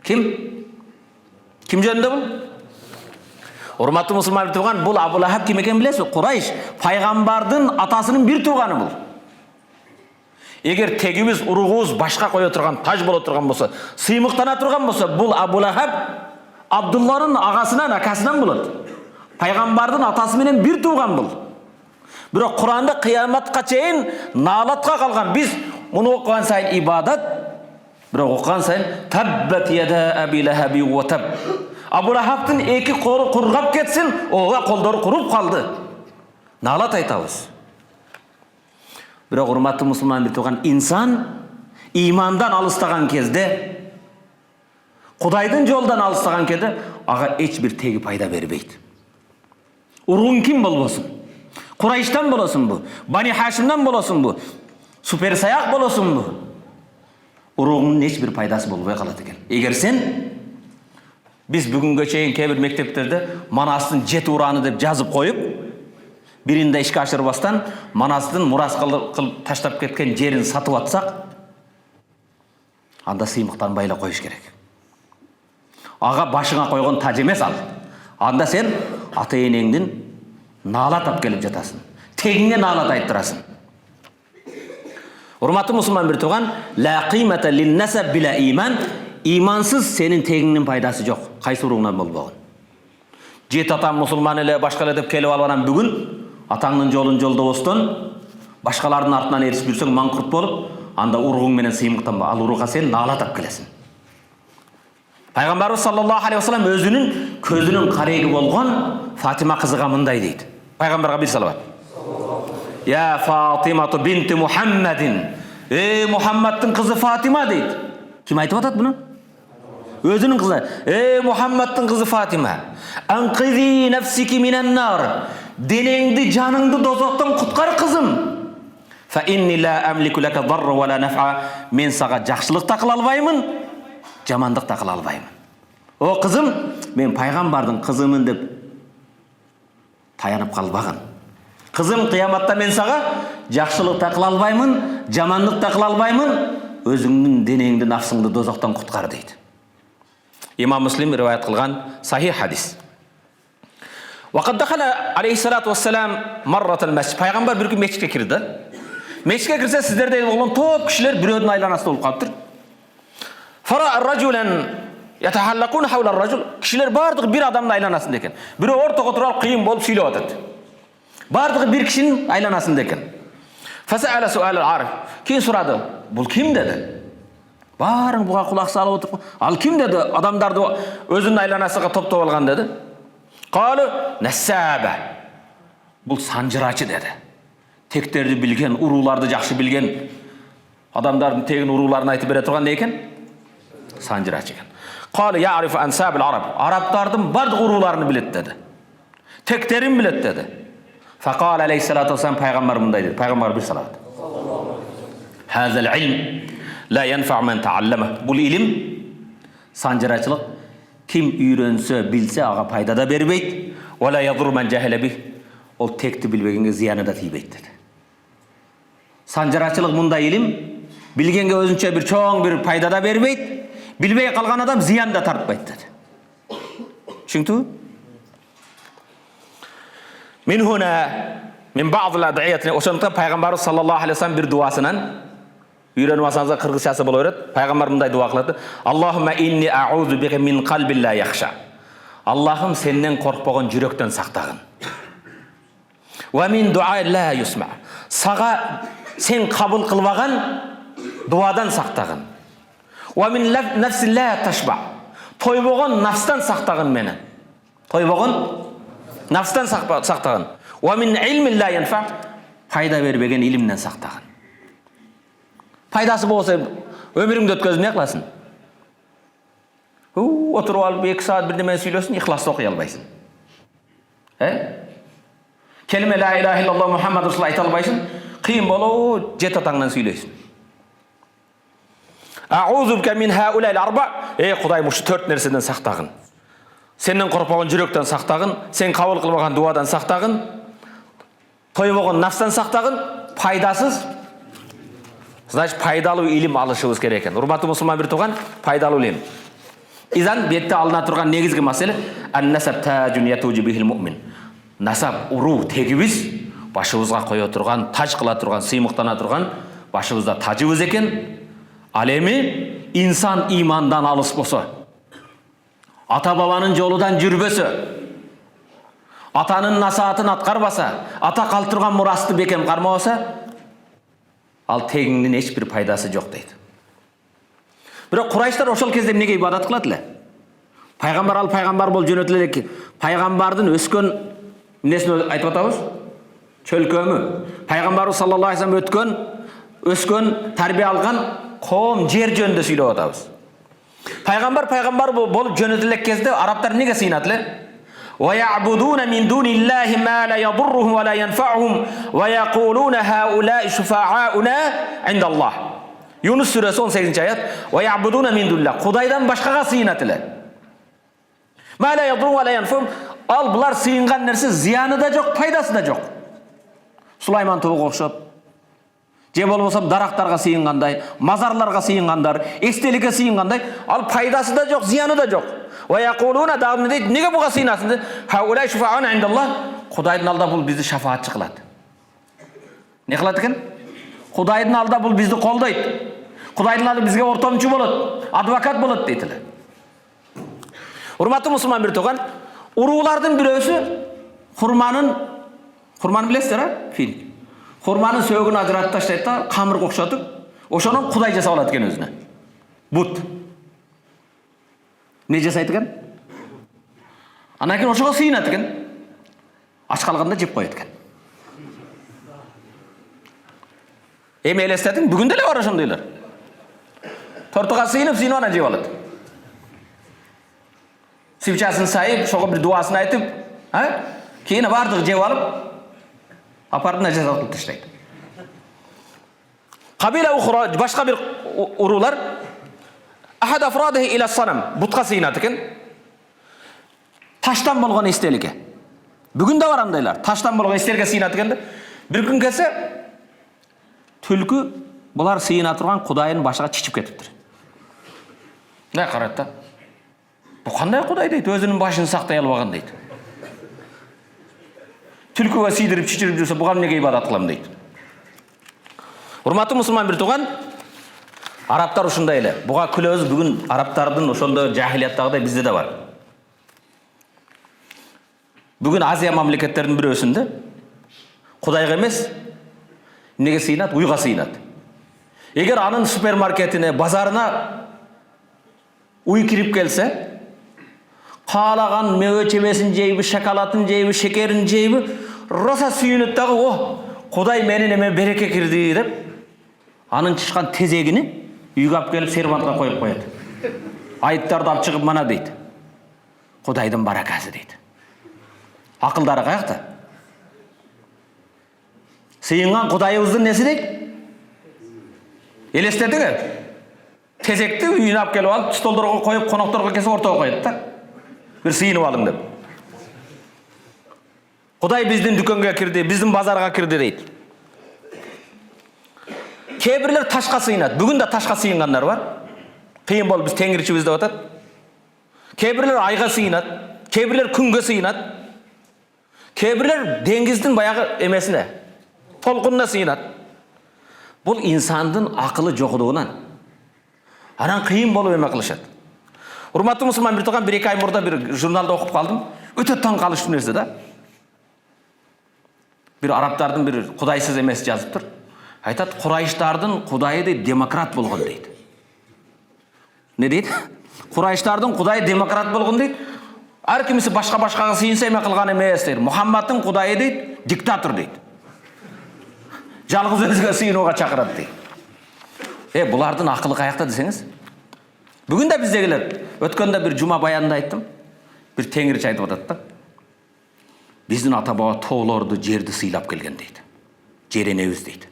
Кім? Кім жөнінде бұл? Урматты мұсылман туған, бұл Абу Лахаб кім екен білесіз? Құрайш, пайғамбардың атасының бір туғаны бұл. Егер тегіміз, ұрығыз башқа қоя тұрған, таж бола тұрған болса, сыймықтана тұрған болса, бұл Абу Лахаб Абдулланың ағасынан, акасынан болады. Пайғамбардың атасымен бір туған бұл. Бірақ Құранды қияматқа чейін налатқа қалған. Біз мұны оқыған сайын ибадат, бірақ оқыған сайын таббат яда Аби Лахаби ва таб. Абу Лахабтың екі қолы құрғап кетсін, оға қолдары құрып қалды. Налат айтауыз. Бірақ урматты мұсылман бір туған инсан имандан алыстаған кезде, Құдайдың жолдан алыстаған кезде, аға ешбір тегі пайда бербейді. Ұрғын кім болсын? Құрайштан болсын бұл, Бани Хашимнан болсын бұл, Супер Саяқ болсын бұл. Ұрғынның ешбір пайдасы болбай қалады екен. Егер сен, біз бүгінгі чейін кейбір мектептерде Манастың 7 ұраны деп жазып қойып, бірінде ішкі ашырбастан Манастың мұрас қылып таштап кеткен жерін сатып атсақ, анда сыймықтан байла қойыш керек. Аға башыңа қойған таж емес ал. Анда сен ата-енеңден налат ап келіп жатасың. Тегіңе налат айттырасың. Урматты мұсылман бір туған, ла қимата лин насаб bila иман. Имансыз сенің тегіңнің пайдасы жоқ. Қайсы ұрығынан болбаған. Жеті атам мұсылман елі башқалы деп келіп алғанан бүгін, атаңның жолын жолда остан, башқалардың артынан ерісіп жүрсең маңқұрт болып, анда ұрығың менен сыймықтан ба, ал ұрыға сен налат ап келесің. Пайғамбарымыз саллаллаху алейхи ва саллям өзінің көзінің қарегі болған Фатима қызыға мындай дейді. Пайғамбарға бір салават. Я Фатимату бинти Мухаммадин. Мұхаммадтың қызы Фатима дейді. Кім айтып атады бұны? Өзінің қызы. Мұхаммадтың қызы Фатима. Анқизи нафсики минан нар. Денеңді, жаныңды дозоқтан құтқар қызым. Фа инни ла амлику лака дарра ва ла нафа. Мен саға жақсылық та қыла албаймын, жамандық та қыла албаймын. О қызым, мен пайғамбардың қызымын деп таянып қалбаған. Қызым, қияматта мен саға жақсылық та қыла албаймын, жамандық та қыла албаймын, өзіңнің денеңді, нафсыңды дозоқтан құтқар дейді. Имам Муслим риwayat қылған сахих хадис. Вақад дахала алейхиссалату вассалам марратал масжид. Пайғамбар бір күн мешітке кірді. Мешітке кірсе сіздердей болған топ кішілер біреудің айланасында болып қалып тұр. Фара ражулан ятахаллакун хаула ражул. Кішілер бардығы бір адамның айланасында екен. Біреу ортаға тұрып қиын болып сөйлеп жатады. Бардығы бір кішінің айланасында екен. Фасаала суал ариф. Кейін сұрады, бұл кім деді? Барын бұға құлақ салып отыр. Ал кім деді? Адамдарды өзінің айланасыға топтап алған деді. Қалы нассаба. Бұл санжырашы деді. Тектерді білген, ұруларды жақсы білген, адамдардың тегін ұруларын айтып бере тұрған не екен? Санжырашы екен. Қалы я'рифу ансабил араб. Арабтардың барлық ұруларын біледі деді. Тектерін біледі деді. Фақал алейхиссалату вассалам пайғамбар мындай деді. Пайғамбар бір салават. Хазал илм ла янфау мен тааллама. Бұл илім, санжырашылық, кім үйренсе, білсе, аға пайда да бермейді. Ва ла ядур мен жахила бих. Ол текті білбегенге зияны да тимейді деді. Санжырашылық мұндай илім, білгенге өзінше бір чоң бір пайда да бермейді. Білбей қалған адам зиян да тартпайды деді. Түсінікті? Min huna min ba'd al-ad'iyat. Oşonda Peygamber sallallahu aleyhi ve sellem bir duasından үйреніп алсаңыздар қырғызшасы бола береді. Пайғамбар мындай дуа қылады. Аллахумма inni a'udhu bika min qalbin la yakhsha. Аллахым сенен қорықпаған жүректен сақтағын. Wa min du'a la yusma. Саға сен қабыл қылбаған дуадан сақтағын. Wa min nafsin la tashba. Тойбаған нафстан сақтағын мені. Тойбаған нафстан сақтағын. Wa min ilmin la yanfa. Пайда бербеген илімнен сақтағын. Пайдасы болса, өміріңді өткізіп не қыласың? Отырып алып 2 сағат бірдеме сөйлесін, ихласты оқи албайсың. Келіме ла иляха иллаллах Мухаммад Расул айта албайсың, қиын болу, 7 атаңнан сөйлесің. Аузу бика мин хаулай арба. Құдай мұшы 4 нәрседен сақтағын. Сенен қорықпаған жүректен сақтағын, сен қабыл қылмаған дуадан сақтағын, тоймаған нафстан сақтағын, пайдасыз. Значит, пайдалы илім алышыбыз керек екен. Урматты мұсылман бір туған, пайдалы илім. Изан бетте алына тұрған негізгі мәселе ан-насаб таджун ятужи бихил муъмин. Насаб уру тегібіз башыбызға қоя тұрған, таж қыла тұрған, сыймықтана тұрған башыбызда тажыбыз екен. Алеми инсан имандан алыс болса, ата бабаның жолудан жүрбөсө, атаның насаатын атқарбаса, ата қалтырған мұрасты бекем қармауса, ал тегіңнен ешбір пайдасы жоқ дейді. Бірақ Құрайыштар ошол кезде неге ибадат қылады? Пайғамбар ал пайғамбар бол жөнөтүлөт. Пайғамбардың өскен несін айтып атабыз? Чөлкөмү. Пайғамбар саллаллаху алейхи ва саллям өскен, тәрбие алған қом жер жөнінде сөйлеп атабыз. Пайғамбар болып жөнөтүлөт кезде арабтар неге сыйынады? وَيَعْبُدُونَ مِنْ دُونِ اللَّهِ مَا لَا يَضُرُّهُمْ وَلَا يَنْفَعُهُمْ وَيَقُولُونَ هَؤُلَاءِ شُفَعَاؤُنَا عِنْدَ اللَّهِ. Yunus suresi 18. ayet. وَيَعْبُدُونَ مِنْ دُونِ اللَّهِ. Құдайдан башқаға сыйынатылы. مَا لَا يَضُرُّهُمْ وَلَا يَنْفَعُهُمْ. Ал бұлар сыйынған нәрсе зияны да жоқ, пайдасы да жоқ. Сулайман тобы оқшап, же болмасам дарақтарға сыйынғандай, мазарларға сыйынғандар, естелікке сыйынғандай, ал пайдасы да жоқ, зияны да жоқ. وَيَقُولُونَ дағым дейді, неге бұға сыйынасың? هَؤُلَاءِ شُفَعَاؤُنَا عِنْدَ اللَّهِ. Құдайдың алда бұл бізді шафаатшы қылады. Не қылады екен? Құдайдың алда бұл бізді қолдайды. Құдайдың алда бізге ортамшы болады, адвокат болады дейтілі. Урматты мұсылман бір тоған, ұрулардың біреусі құрманы білесіздер, фил. Құрманың сөгін ажыратып таштайды да, қамыр қоқшатып, ошоның Құдай жасап алады екен өзіне. Бұт. Не жасайды екен? Ана екен ошоға сыйынады екен. Аш қалғанда жеп қояды екен. Эми елестетің, бүгінде ле бар ошондойлар. Тортуға сыйынып ана жеп алады. Сивчасын сайып, шоға бір дуасын айтып, кейін бардығы жеп алып, апарды нәжазат қылып таштайды. Қабила ұхра, башқа бір ұрулар Ахад афрадихи иля санам. Бұтқа сыйынады екен. Таштан болған естеліке. Бүгін де бар андайлар. Таштан болған естеліке сыйынады екен. Bir күн келсе, түлкі бұлар сыйына тұрған Құдайын башыға чичіп кетіптір. Не қарады? Бұл қандай Құдай дейді? Өзінің башын сақтай албаған дейді. Түлкіге сыйдырып чичіріп жүрсе, бұған неге ибадат қыламын дейді. Урматтуу мусулман бир тууган, арабтар ушундай эле. Буга күлөбүз, бүгүн арабтардын ошондой жахилияттагыдай бизде да бар. Бүгүн Азия мамлекеттеринин бирөөсүндө Кудайга эмес, эмнеге сыйынат? Уйга сыйынат. Эгер анын супермаркетине, базарына уй кирип келсе, каалаган мебе чебесин жейби, шоколадын жейби, шекерин жейби, роса сүйүнөт дагы, о, Кудай менин эме береке кирди деп, анын чычкан тезегини үйгө алып келип сервантка коюп коет. Айыптарды алып чыгып мана дейт. Кудайдын баракасы дейт. Акылдары каякта? Сыйынган Кудайыбыздын неси дейт? Элестетиңи? Тезекти үйүнө алып келип алып, столдорго коюп, конокторго кесе ортого коет да. Бир сыйынып алың деп. Кудай биздин дүкөнгө кирди, биздин базарга кирди дейт. Кээ бирлер ташка сыйынат. Бүгүн да ташка сыйынгандар бар. Кыйын болуп биз теңирчибиз деп атат. Кээ бирлер айга сыйынат, кээ бирлер күнгө сыйынат. Кээ бирлер деңиздин баягы эмесине, толкунуна сыйынат. Бул инсандын акылы жокудугунан. Анан кыйын болуп эме кылышат. Урматтуу мусулман бир тууган, 1-2 ай мурда бир журналда окуп калдым. Өтө таң калыштуу нерсе да. Бир арабтардын бир кудайсыз эмеси жазыптыр. Айтат, Курайштардын кудайы дейт демократ болгон дейт. Не дейт? Курайштардын кудайы демократ болгон дейт. Ар кимиси башка-башкага сыйынса эме кылган эмес дейт. Мухаммадтын кудайы дейт диктатор дейт. Жалгыз өзүгө сыйынууга чакырат дейт. Булардын акылы каякта десеңиз? Бүгүн да биздегилер, өткөндө бир жума баянында айттым. Бир теңирчи айтып атат да. Биздин ата баба тоолорду, жерди сыйлап келген дейт. Жер энебиз дейт.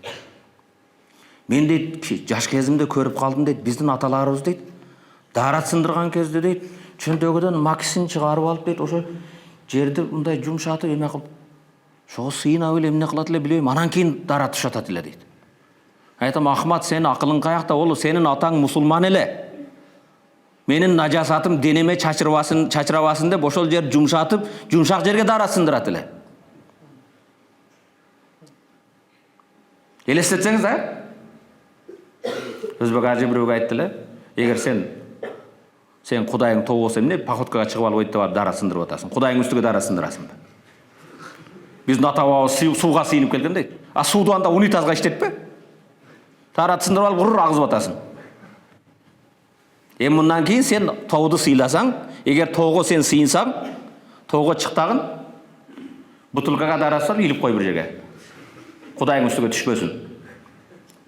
Мен дейт, жаш кезимде көрүп калдым дейт, биздин аталарыбыз дейт, дарат сындырган кезде дейт, чөнтөгүдөн максин чыгарып алып дейт, ошо жерди мындай жумшатып эме кылып, ошого сыйынап эле эмне кылат эле билбейм, анан кийин дарат тушатат эле дейт. Айтам, Ахмат, сенин акылың каякта? Ол сенин атаң мусулман эле. Менин нажасатым денеме чачырабасын деп ошол жер жумшатып, жумшак жерге дарат сындырат эле. Элестетсеңиз, Өзбек ажы бирөөгө айтты эле, эгер сен Кудайың тоо болсо эмне походкага чыгып алып өйт деп дарат сындырып атасың. Кудайың үстүгө дарат сындырасың. Биздин ата бабабыз сууга сыйынып келген дейт. А сууду анда унитазга иштетпе. Дарат сындырып алып урур агызып атасың. Мындан кийин сен тооду сыйласаң, эгер тоого сен сыйынсаң, тоого чыктагын бутылкага дарат салып илип кой бир жерге. Кудайың үстүгө түшпөсүн.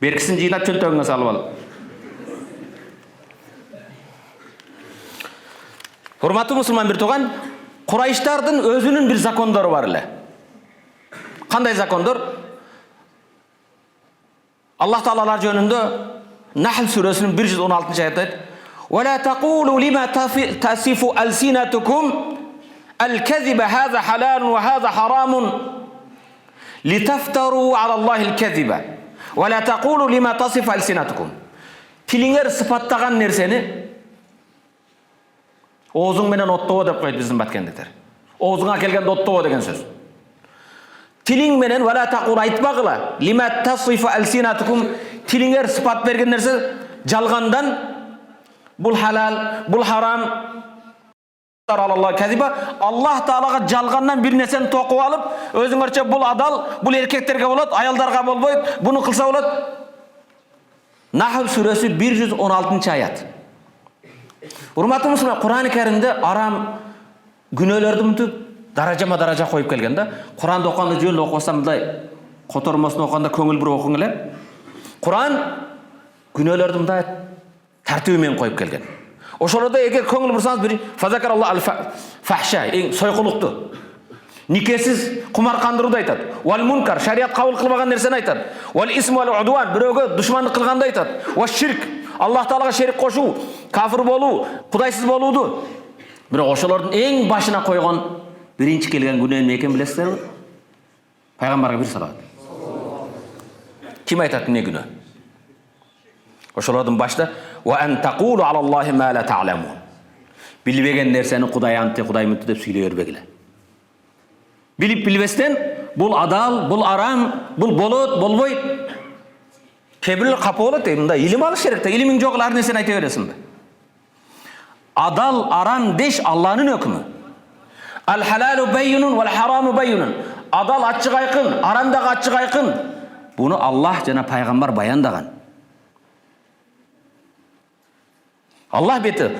Беркисин жыйнап чөнтөгүңө салып ал. Урматтуу мусулман бир тууган, Курайштардын өзүнүн бир закондору бар эле. Кандай закондор? Аллах Таалалар жөнүндө Нахл сүрөсүнүн 116-аятында айтат: "Ва тaqulu lima tasifu alsinatukum al-kadhiba hadha halalun wa hadha haramun litaftaru 'ala Allahi al-kadhiba wa la taqulu lima tasifu alsinatukum." Тилиңер сыпаттаган нерсени оозуң менен оттобо деп койт биздин баткендиктер. Оозуңа келгенде оттобо деген сөз. Тилиң менен ва ла тaqulu айтпагыла lima tasifu alsinatukum, тилиңер сыпат берген нерсе жалгандан, бул халал, бул харам. Аллах Таалага жалгандан бир нерсени токуп алып, өзүңөрчө бул адал, бул эркектерге болот, аялдарга болбойт, буну кылса болот. Нахл сүрөсү 116-аят. Урматтуу мусулман, Кур'ан-ы Каримде арам күнөөлөрдү мынтип даража коюп келген да. Кур'анды окуганда жөн окусам мындай котормосун окуганда көңүл буруп окуң эле. Кур'ан күнөөлөрдү мындай тартиби менен коюп келген. Ошолордо эгер көңүл бурсаңыз бир фазакараллаху аль-фахша, эң сойкулукту, никесиз кумаркандырууду айтат. Вал мункар, шарият кабыл кылбаган нерсени айтат. Вал исм вал удван, бирөөгө душмандык кылганды айтат. Ва ширк, Аллах Таалага шерик кошуу, кафир болуу, кудайсыз болууду. Бирок ошолордун эң башына койгон биринчи келген күнөө эмне экенин билесиздерби? Пайгамбарга бир салават. Ким айтат эмне күнөө? Ошолордун башында ва ан тaqulu ala Allahi ma la ta'lamun. Билбеген нерсени Кудай анты, Кудай мынты деп сүйлөй бербегиле. Билип билбестен бул адал, бул арам, бул болот, болбойт. Kee birilер капа болот дейт, мында илим алыш керек да, илимиң жок эле ар нерсени айта бересиңби? Adal aram deş Allah'ın hükmü. Al halalu beyyinun vel haramu beyyinun. Adal açık aykın, aram da açık aykın. Bunu Allah jana paygambar bayandagan. Allah beti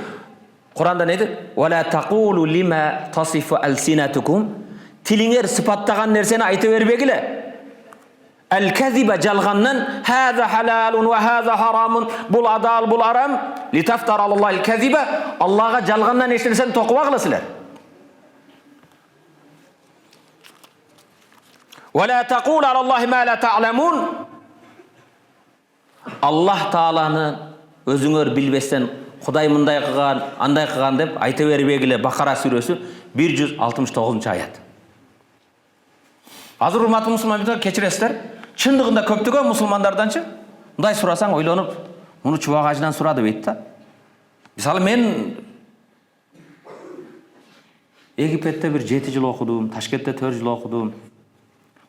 Kur'an'da neydi? Ve la taqulu lima tasifu alsinatukum. Tilinger sıpattagan nerseni ayta berbegile. El-kezibe jalgandan hâzâ halâlun ve hâzâ harâmun. Bul adal, bul aram. Litaftar Allah'il kezibe. Allah'a jalgandan eştirsen tokuva kılasılar. Ve la taqulu alallahi ma la ta'lemun. Allah Taala'nı özüңөр bilbestен Құдай мындай кылган, андай кылган деп айта бербегиле. Бакара сүрөсү 169-аят. Азыр урматтуу мусулмандар, кечиресиздер. Чындыгында көптөгөн мусулмандарданчы мындай сурасаң ойлонуп, муну чубак ажынан сурады дейт да. Мисалы мен Египетте бир 7 жыл окудум, Ташкентте 4 жыл окудум,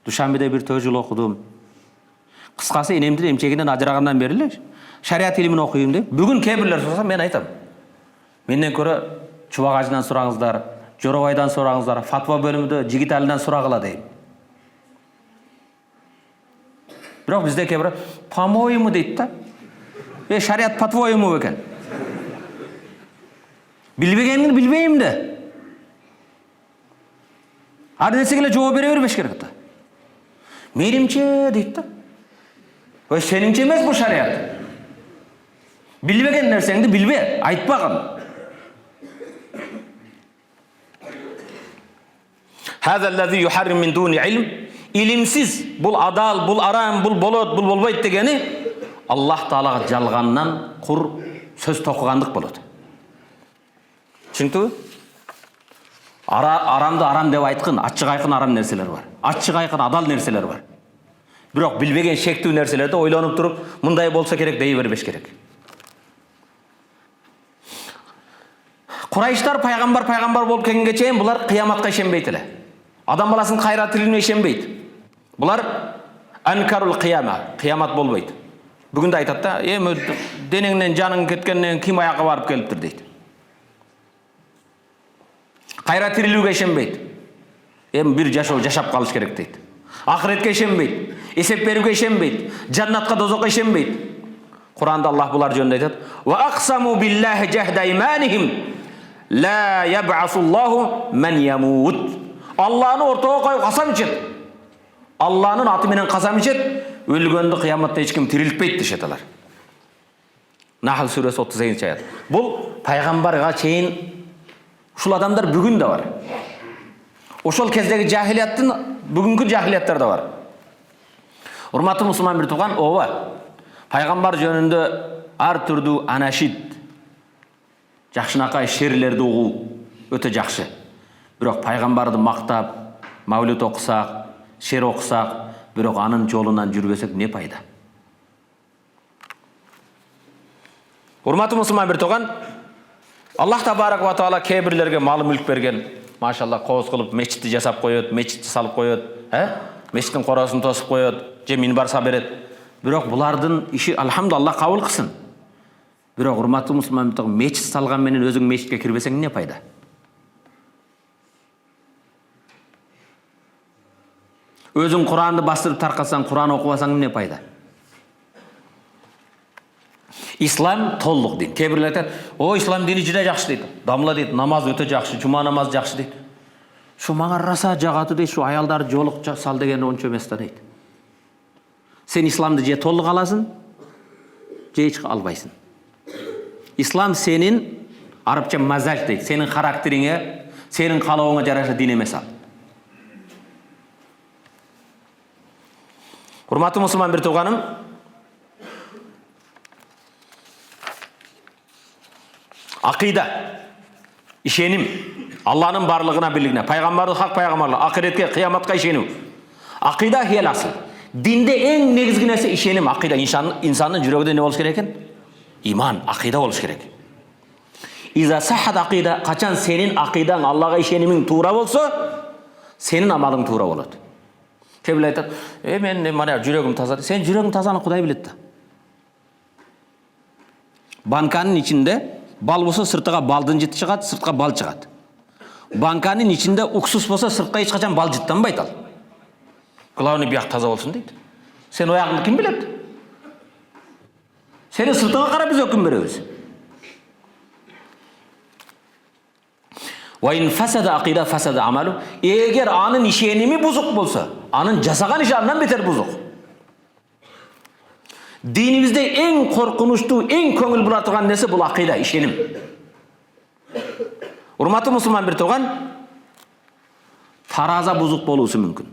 Душанбеде бир 4 жыл окудум. Кыскасы энемдин эмчегинен ажырагандан бери эле шариат илимин окуйм деп. Бүгүн кээ бирлер сураса мен айтам. Менден көрө чубак ажынан сураңыздар, Жоробайдан сураңыздар, фатва бөлүмүндө Жигиталидан сурагыла дейм. Бирок бизде кээ бир по-моему дейт да. Шариат по-твоему экен. Билбегенин билбейм де. Ар нерсеге эле жооп бере бербеш керек да. Мейримче дейт да. Сениңче эмес бул шариат. Билбеген нерсеңди билбе, айтпаган. Хазаллази юхаррим мин дуни илм. Илимсиз бул адал, бул арам, бул болот, бул болбойт дегени Аллах Таалага жалгандан кур сөз токугандык болот. Түшүндүңбү? Арамды арам деп айткын, ачык айкын арам нерселер бар. Ачык айкын адал нерселер бар. Бирок билбеген шектүү нерселерди ойлонуп туруп, мындай болсо керек дей бербеш керек. Курайыштар пайгамбар болуп келгенге чейин булар кыяматка ишенбейт эле. Адам баласынын кайра тирилине ишенбейт. Булар анкарул кыяма, кыямат болбойт. Бүгүн да айтат да, денеңден жаның кеткенден ким аяка барып келиптир дейт. Кайра тирилүүгө ишенбейт. Бир жашап калыш керек дейт. Ахиретке ишенбейт. Эсеп берүүгө ишенбейт. Жаннатка, дозокко ишенбейт. Куранда Аллах булар жөнүндө айтат: "Ва aqsamu billahi jahda imanihim la yab'asullahu man yamut." Алланы ортого коюп касам ичет. Алланын аты менен касам ичет, өлгөндү кыяматта эч ким тирилтпейт дешет алар. Нахл сүрөсү 38-аят. Бул пайгамбарга чейин ушул адамдар бүгүн да бар. Ошол кездеги жахилияттын бүгүнкү жахилияттар да бар. Урматтуу мусулман бир тууган, ооба. Пайгамбар жөнүндө ар түрдүү анашид, жакшынакай шерлерди угуу өтө жакшы. Бирок пайгамбарды мактап, мавлид окусак, шер окусак, бирок анын жолунан жүрбөсөк не пайда? Урматтуу мусулман бир тууган, Аллах табарак ва таала кээ бирлерге мал мүлк берген. Машалла, кооз кылып мечитти жасап коёт, мечитти салып коёт, мечиттин коросун тосуп коёт, же минбарса берет. Бирок булардын иши алхамдулилlah кабыл кылсын. Бирок урматтуу мусулман бир тууган, мечит салган менен өзүң мечитке кирбесең не пайда? Өзүң Куранды бастырып таркасаң, Куран окубасаң не пайда? Ислам толук дин. Кээ бирлер айтат: "О, ислам дини жүдө жакшы" дейт. Дамла дейт, намаз өтө жакшы, жума намаз жакшы дейт. Шу мага раса жагаты дейт, шу аялдар жолук сал деген ончо эмес да дейт. Сен исламды же толук аласың, же эч албайсың. Ислам сенин арабча мазаж дейт, сенин характериңе, сенин калооңа жараша дин эмес ал. Урматтуу мусулман бир тууганым, акыйда, ишеним, Алланын барлыгына, бирлигине, пайгамбарды хак пайгамбарлар, акыретке, кыяматка ишенүү. Акыйда хел асыл. Динде эң негизги нерсе ишеним, акыйда. Инсандын жүрөгүндө не болуш керек экен? Иман, акыйда болуш керек. Иза сахат акыйда, качан сенин акыйдаң, Аллага ишенимиң туура болсо, сенин амалың туура болот. Кээ бирлер айтат: мен мана жүрөгүм таза. Сен жүрөгүң тазаны Кудай билет да. Банканын içinde bal болса сыртыға балдың жіті шығады, сыртқа бал шығады. Банканын içinde уксус болса сыртқа ешқашан бал жіттенбайды ал. Главный бияқ таза болсын дейді. Сен ояғыңды кім біледі? Сені сыртыңа қарап біз өкім береміз. Вайын фасада ақида фасада амалу. Егер анын ишеними бұзық болса, анын жасаған işi андан бетер бұзық. Dinimizde en korkunçtu, en көңіл бұла тұрған несі бұл ақида, ишенім. Урматы мұсылман бір тұрған, тараза бұзық болуысы мүмкін.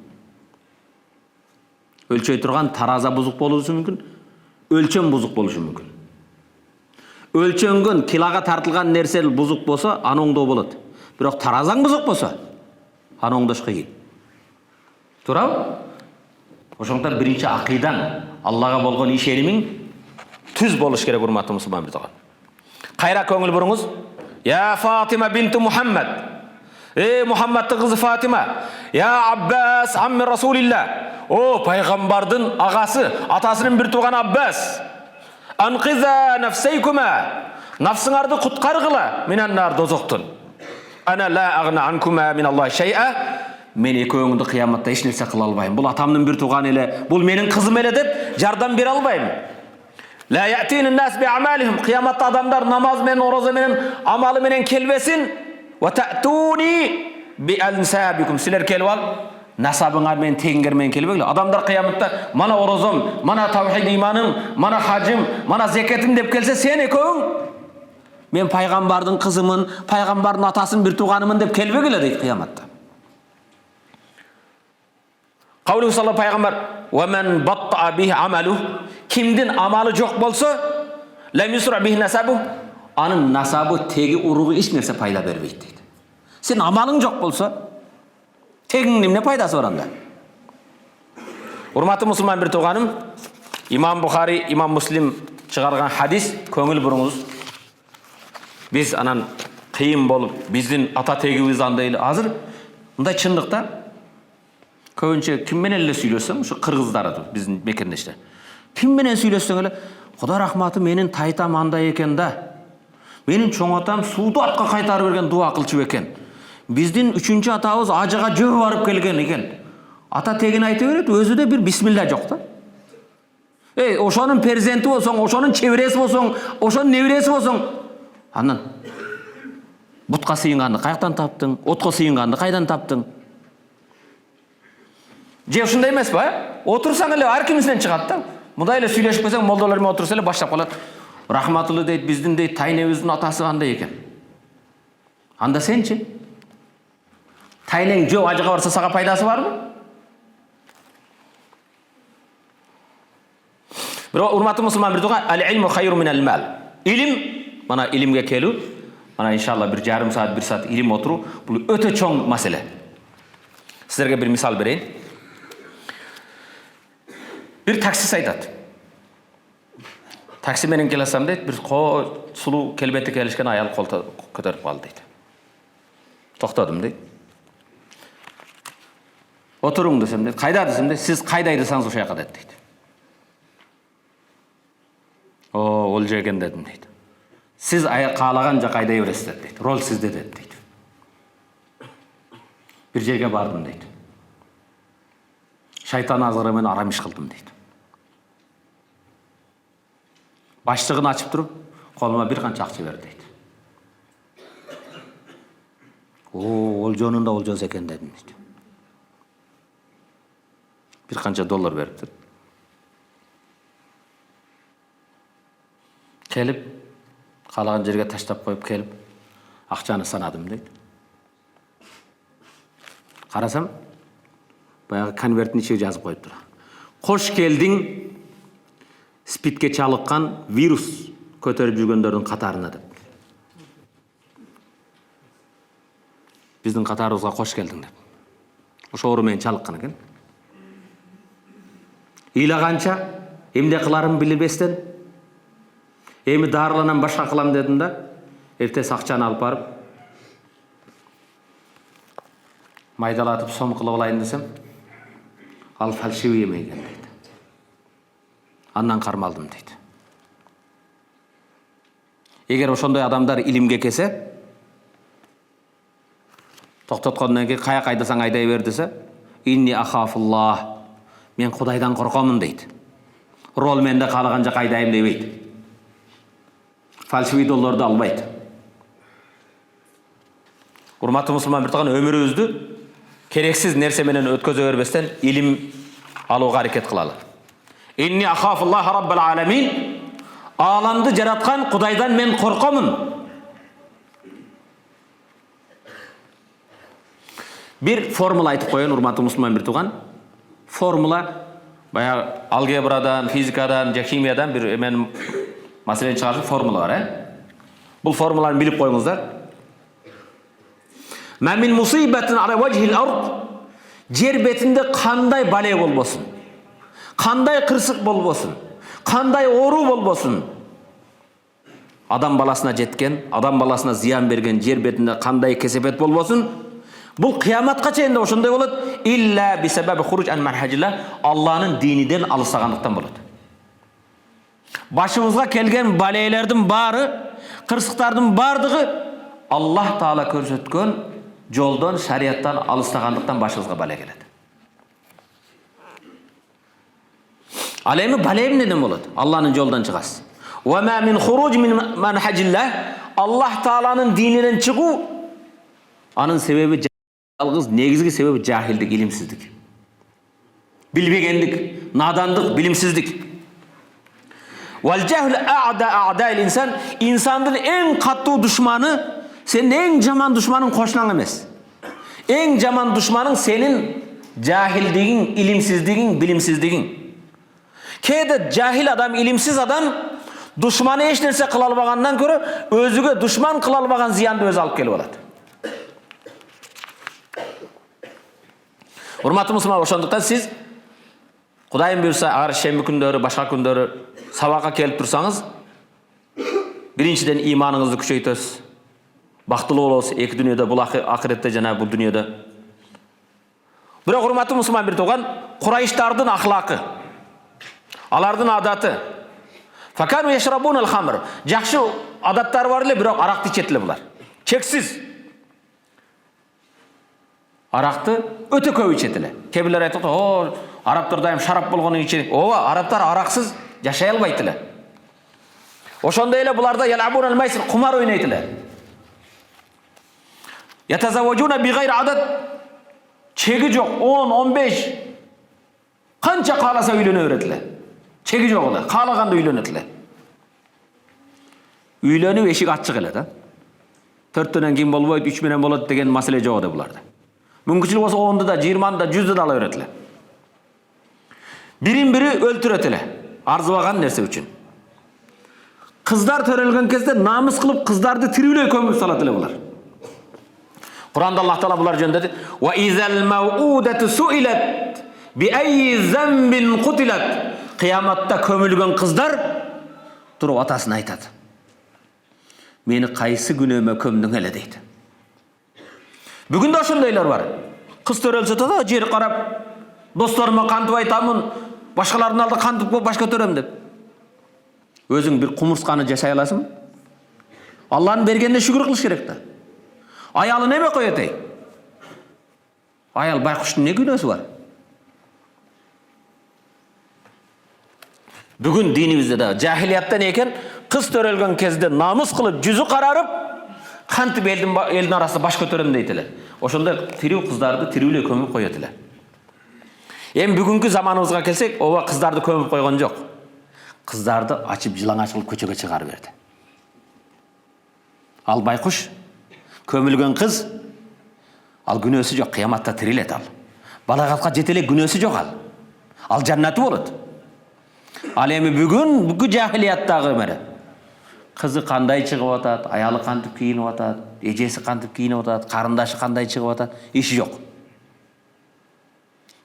Өлчөй тұрған тараза бұзық болуысы мүмкін, өлчем бұзық болуысы мүмкін. Өлчөнгөн килаға тартылған нәрсел бұзық болса, аныңда болады. Бірақ таразаң бұзық болса, аныңда шықы кей. Турау? Ошондуктан биринчи акыйдаң, Аллага болгон ишенимиң түз болуш керек, урматтуу мусулман бирдиган. Кайра көңүл буруңуз. Я Фатима бинту Мухаммад. Мухаммаддын кызы Фатима. Я Аббас амми Расулилла. О, пайгамбардын агасы, атасынын бир тууган Аббас. Анқиза нафсайкума. Нафсыңарды куткаргыла минан нар дозоктон. Ана ла агна анкума мин Аллахи шай'a. Мен екеуіңді қияматта еш нәрсе қыла албаймын. Бұл атамның бір туған елі, бұл менің қызым елі деп жардам бере албаймын. Ла яътини нас би амалихим. Қияматта адамдар намаз мен, ораза менен, амалы менен келбесин. Ва та'туни би ансабикум. Силер келіп ал, насабыңар мен тегіңер мен келбегілі. Адамдар қияматта мана оразам, мана таухид иманым, мана хажым, мана зекетім деп келсе, сен екеуің мен пайғамбардың қызымын, пайғамбардың атасын бір туғанымын деп келбегілі дейді қияматта. Қаулы салла пайғамбар, وَمَنْ بَطَّعَ بِهِ عَمَلُهُ. Кімдің амалы жоқ болса, لَمْ يُسْرَعْ بِهِ نَسَبُهُ. Анын насабы, теги, ұрығы еш нәрсе пайда бербейді дейді. Сен амалың жоқ болса, тегің немне пайдасы бар анда? Урматы мұсылман бір туғаным, имам Бухари, имам Муслим шығарған хадис, көңіл бұрыңыз. Біз анан қиын болып, біздің ата тегіміз андайлы. Азыр, мұндай чындықта, көбінше кімменен әлі сөйлесем, ұшы қырғыздары біздің мекендеште. Кімменен сөйлесең әлі, Құда рахматы менің тайтам андай екен да. Менің чоң атам суды атқа қайтарып берген дуа қылчы екен. Біздің үшінші атауыз ажыға жөө барып келген екен. Ата тегін айты береді, өзі де бір бисмилля жоқ та. Ошоның перзенті болсаң, ошоның чевресі болсаң, ошоның невресі болсаң, анан бұтқа сыйынғанды қайықтан таптың, отқа сыйынғанды қайдан таптың? Же ушундай эмес ба? Отурсаң эле ар кимисинен чыгат да. Мындай эле сүйлөшүп келсең, молдолор менен отурса эле баштап калат. Рахматуллы дейт, биздин дейт, тайнебиздин атасы андай экен. Анда сенчи? Тайнең жөө ажыга барса сага пайдасы барбы? Бирок урматтуу мусулман бирдига, ал-илму хайру минал мал. Илим, мана илимге келүү, мана иншалла бир жарым саат, 1 саат илим отуруу, бул өтө чоң маселе. Силерге бир мисал берейин. Bir taksi айтат. Такси менен келесем дейт, bir сулуу келбети келишкен аял колто көтөрүп калды дейт. Токтодум дейт. Отуруң десем дейт, кайда десем дейт, сиз кайда айдасаңыз ошол жака дейт. Ол жерген дедим дейт. Сиз каалаган жака айдай бересиз дейт. Рол сизде дейт. Bir жерге бардым дейт. Шайтан азгыры менен арам иш кылдым дейт. Баштыгын ачып туруп, колума бир канча акча берди дейт. Ол жөнүндө ол жоз экен дедим дейт. Бир канча доллар бериптир. Келип, каалаган жерге таштап коюп келип, акчаны санадым дейт. Карасам, баягы конверттин ичиге жазып коюптур. Кош келдиң, спидке чалыккан вирус көтөрүп жүргөндөрдүн катарына деп. Биздин катарыбызга кош келдиң деп. Ошо оору менен чалыккан экен. Ыйлаганча, эмне кыларымды билбестен, эми дарыланам башка кылам дедим да, эртеси акчаны алып барып, майдалатып сом кылып алайын десем, ал фальшивый эме экен дейт. Андан кармалдым дейт. Егер ошондой адамдар илимге келсе, токтоткондон кийин каяка айдасаң айдай бер десе, инни ахафуллах, мен Кудайдан коркомун дейт. Рол менде каалаган жака айдайм дебейт. Фальшивый долларды албайт. Урматтуу мусулман бир таган өмүрүбүздү керексиз нерсе менен өткөзө бербестен илим алууга аракет кылалы. Инни ахафуллах раббал аламин. Аламды жараткан Кудайдан мен коркомун. Bir formula айтып коеюн, урматтуу мусулман бир тууган. Формула баягы алгебрадан, физикадан, химиядан бир мен маселени чыгарып формула бар, Бул формуланы билип коюңуздар. Ма мин мусибатин ала вajhil ard. Жер бетинде кандай бале болбосун, кандай кырсык болбосун, кандай оору болбосун, адам баласына жеткен, адам баласына зыян берген жер бетинде кандай кесепет болбосун, бул кыяматка чейин да ошондой болот. Илля би сабаби хуруж ан манхажилла, Аллахнын диниден алыстагандыктан болот. Башыбызга келген балелердин баары, кырсыктардын бардыгы Аллах Таала көрсөткөн жолдон, шарияттан алыстагандыктан башыбызга бале келет. Ал эми бале эмнеден болот? Аллахнын жолдон чыгасыз. Ва ма мин хуруж мин манхажилла, Аллах Тааланын дининен чыгуу, анын себеби жалгыз негизги себеби жахилдик, илимсиздик. Билбегендик, надандык, билимсиздик. Вал жахл а'да инсан, инсандын эң каттуу душманы, сенин эң жаман душманың кошунаң эмес. Эң жаман душманың сенин жахилдигиң, илимсиздигиң, билимсиздигиң. Кээде жахил адам, илимсиз адам душманы эч нерсе кыла албагандан көрө өзүгө душман кыла албаган зыянды өзү алып келип алат. Урматтуу мусулман, ошондуктан сиз Кудайым буйрса, агар шемби күндөрү, башка күндөрү сабакка келип турсаңыз, биринчиден иманыңызды күчөйтөсүз. Бактылуу болосуз, эки дүйнөдө, бул акыретте жана бул дүйнөдө. Бирок урматтуу мусулман бир тууган, Курайштардын ахлакы, алардын адаты. Факану яшрабун ал-хамр. Жакшы адаттары бар эле, бирок аракты ичет эле булар. Чексиз. Аракты өтө көп ичет эле. Кээ бирлер айтат, "О, арабтар дайым шарап болгону ичет." Ооба, арабтар араксыз жашай албайт эле. Ошондой эле буларда ялабун ал-майсир, кумар ойнойт эле. Ятазавважуна би гайри адад. Чеги жок, 10, 15 канча кааласа үйлөнө берет эле. Чеги жок эле, каалаганда үйлөнөт эле. Үйлөнүп эшик ачык эле да. 4төн кийин болбойт, 3 менен болот деген маселе жок да буларда. Мүмкүнчүлүк болсо 10ды да, 20ды да, 100ды да ала берет эле. Бирин бири өлтүрөт эле, арзыбаган нерсе үчүн. Кыздар төрөлгөн кезде намыс кылып кыздарды тирүүлөй көмүп салат эле булар. Куранда Аллах Таала булар жөнүндө дейт: "Ва изал мауудату суилат би айи замбин кутилат." Кыяматта көмүлгөн кыздар туруп атасына айтат: "Мени кайсы күнөөмө көмдүң эле?" дейт. Бүгүн да ошондойлор бар. Кыз төрөлсө да жер карап, досторума кантип айтамын, башкалардын алдында кантип баш көтөрөм деп. Өзүң бир кумурсканы жашай аласың? Алланын бергенине шүгүр кылыш керек да. Аялы неме коет ей? Аял байкуштун не күнөөсү бар? Бүгүн динибизде да жахилияттан экен, кыз төрөлгөн кезде намыс кылып, жүзү карарып, кантип элдин арасында баш көтөрөм дейт эле. Ошондой тирүү кыздарды тирүүлөй көмүп коет эле. Эми бүгүнкү заманыбызга келсек, ооба кыздарды көмүп койгон жок. Кыздарды ачып жылаңач кылып көчөгө чыгарып берди. Ал байкуш көмүлгөн кыз, ал күнөөсү жок, кыяматта тирилет ал. Балагатка жете эле күнөөсү жок ал. Ал жаннаты болот. Ал эми бүгүн жахилияттагы өмүрү. Кызы кандай чыгып атат, аялы кантип кийинип атат, эжеси кантип кийинип атат, карындашы кандай чыгып атат, иши жок.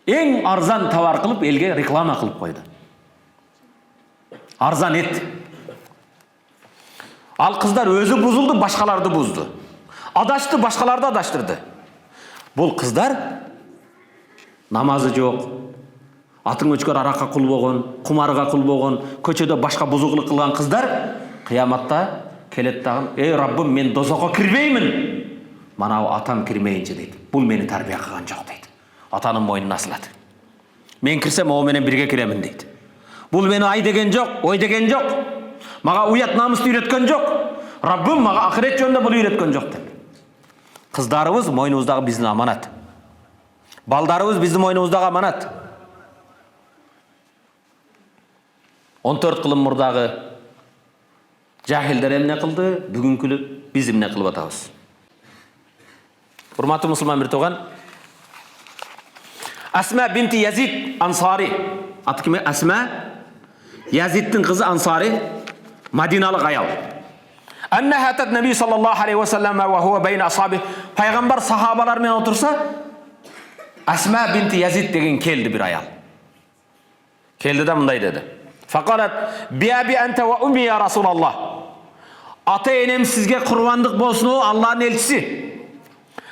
Эң арзан товар кылып элге реклама кылып койду. Арзан эт. Ал кыздар өзү бузулду, башкаларды бузду. Адашты, башкаларды адаштырды. Бул кыздар намазы жок, атын өчкөр аракка кул болгон, кумарга кул болгон, көчөдө башка бузуклук кылган кыздар кыяматта келет дагы, ey Rabbim, мен дозаққа кірмеймін. Манау атам кірмейінше дейді. Бұл мені тәрбие қылған жоқ дейді. Атаның мойнына асылады. Мен кірсем, ол менен бірге кіремін дейді. Бұл мені ай деген жоқ, ой деген жоқ. Маға уят намысты үйреткен жоқ. Rabbim маға ақырет жөнінде бұл үйреткен жоқ деп. Қыздарыбыз мойнымыздағы біздің аманат. Балдарыбыз біздің мойнымыздағы аманат. 14 қылым мұрдағы жахилдер эмне кылды, бүгүнкү биз эмне кылып атабыз. Урматтуу мусулман бир туган, Асма бинти Язид Ансари. Аты ким? Асма Язидтин кызы Ансари, Мадиналык аял. Аннаха атат Наби саллаллаху алейхи ва саллам ва хува байна асхаби. Пайгамбар сахабалар менен отурса, Асма бинти Язид деген келди бир аял. Келди да мындай деди. Фақалат биаби анта ва умми я Расулаллах. Ата енем сизге курбандык болсун, о Аллахтын элчиси.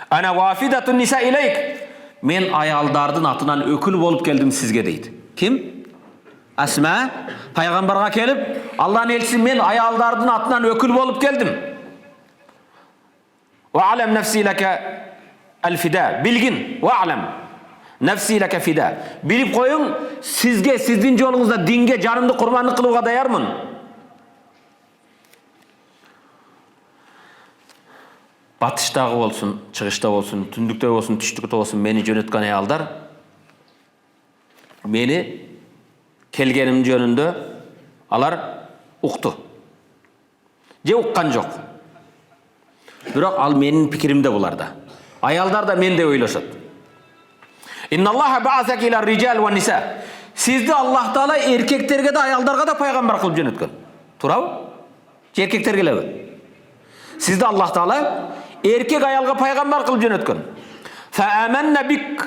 Ана вафидатун ниса илейк. Мен аялдардын атынан өкүл болуп келдим сизге дейт. Ким? Асма пайгамбарга келип, Аллахтын элчиси, мен аялдардын атынан өкүл болуп келдим. Ва алам нафси лака алфида. Билгин, ва алам нафси лака фида. Билип коюң, сизге, сиздин жолуңузда динге жарымды курбандык кылууга даярмын. Батыштагы болсун, чыгышта болсун, түндүктө болсун, түштүктө болсун мени жөнөткөн аялдар мени келгеним жөнүндө алар укту. Же уккан жок. Бирок ал менин пикиримде буларда. Аялдар да менде ойлошот. Инналлаха баъасака ила риджал ва ниса. Сизди Аллах Таала эркектерге да аялдарга да пайгамбар кылып жөнөткөн. Туурабы? Же эркектерге элеби? Сизди Аллах Таала erkek ayalga payg'ambar qilib jo'natgan. Fa amanna bik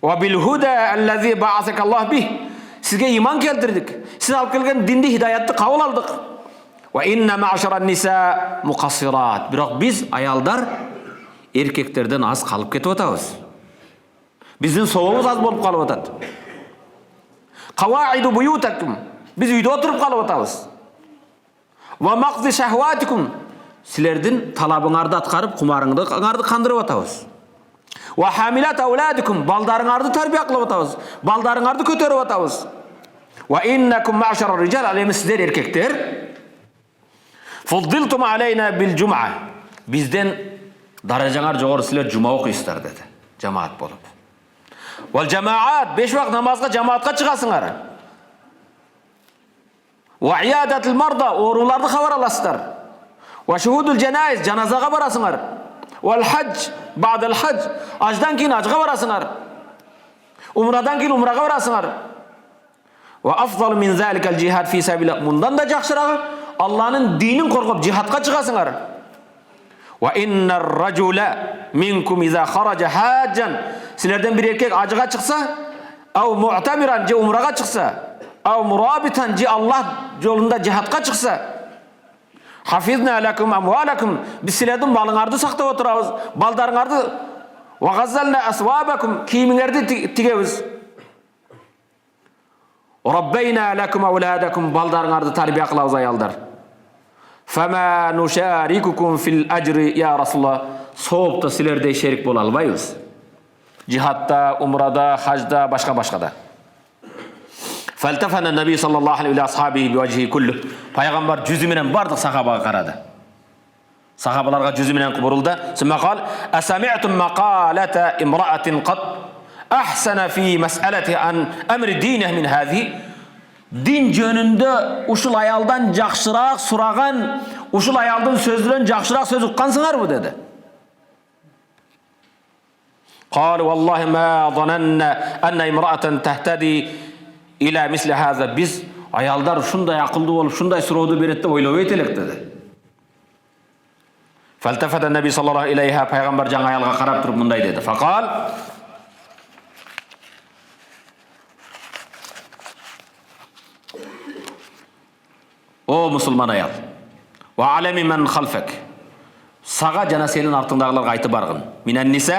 va bil huda allazi ba'asaka Allah bih. Sizga iymon keltirdik. Siz olib kelgan dinni hidoyatni qabul oldik. Va inna ma'sharan nisa muqassirat. Biroq biz ayollar erkeklerden az qalıp ketip o'tamiz. Bizning sovog'imiz az bo'lib qolib o'tadi. Qawaidu buyutakum. Biz uyda o'tirib qolib o'tamiz. Va maqdi shahwatikum. Sizlerden talabыңарды атқарып, құмарыңарды қандырып атабыз. Ва хамилат ауладикум, балдарыңарды тарбия қылып атабыз. Балдарыңарды көтеріп атабыз. Ва иннакум ма'шарар rijal, ал эми сиздер эркектер фуддилтум алейна бил жум'a. Бизден даражаңар жогору силер жума окуйсуздар деди. Жамаат болуп. Вал жамаат, 5 вакыт намазга жамаатка чыгасыңар. Ва иядатул марда, ооруларды хабар аласыздар. Ва шухудул жанайз, жаназага барасыңар. Вал хадж, ба'дал хадж, аждан кийин ажга барасыңар. Умрадан кийин умрага барасыңар. Ва афдал мин заликал жихад фи сабилилlah. Мындан да жакшырагы Аллахнын динин коргоп жихадка чыгасыңар. Ва иннар ражула минкум иза хаража хаджан. Силерден бир эркек ажга чыкса, ау му'тамиран же умрага чыкса, ау мурабитан же Аллах жолунда жихадка чыкса, Hafizna lakum amwalakum. Biz sizlerden malыңарды сактап отырабыз, балдарыңарды. Wa ghazzalna aswabakum, kiyimingерди тигебиз. Rabbayna lakum awladakum, балдарыңарды тарбия кылабыз аялдар. Fama nusharikukum fil ajri ya Rasulullah. Соопта силердей шерик бола албайбыз. Jihadda, umrada, hajda, başka-başkada. Faltafana Nabi sallallahu aleyhi ve ashabihi bi vajhi kullu. Peygamber yüzü menen bardıq sahabaga qaradı. Sahabalarga yüzü menen buruldu. Sümme qal: "Asami'tum maqalata imra'atin qad ahsana fi mas'alati an amri dinihi min hadhihi?" Din jönündө uşul ayaldan jakşıraak suragan, uşul ayaldın sözünden jakşıraak söz uqqansыңар bu dedi. Qalu wallahi ma zananna anna imra'atan tahtadi ila misli haza. Biz ayallar şunday akıllı olup şunday surodu berет деп ойлобойт элек dedi. Faltafata Nabi sallallahu aleyhi Peygamber жаңа ayalga qarap turup mınday dedi. Faqal: O musulman ayal, wa alemi man khalfak. Sağa jana senin artыңдагыларга айтып баргын. Minan nisa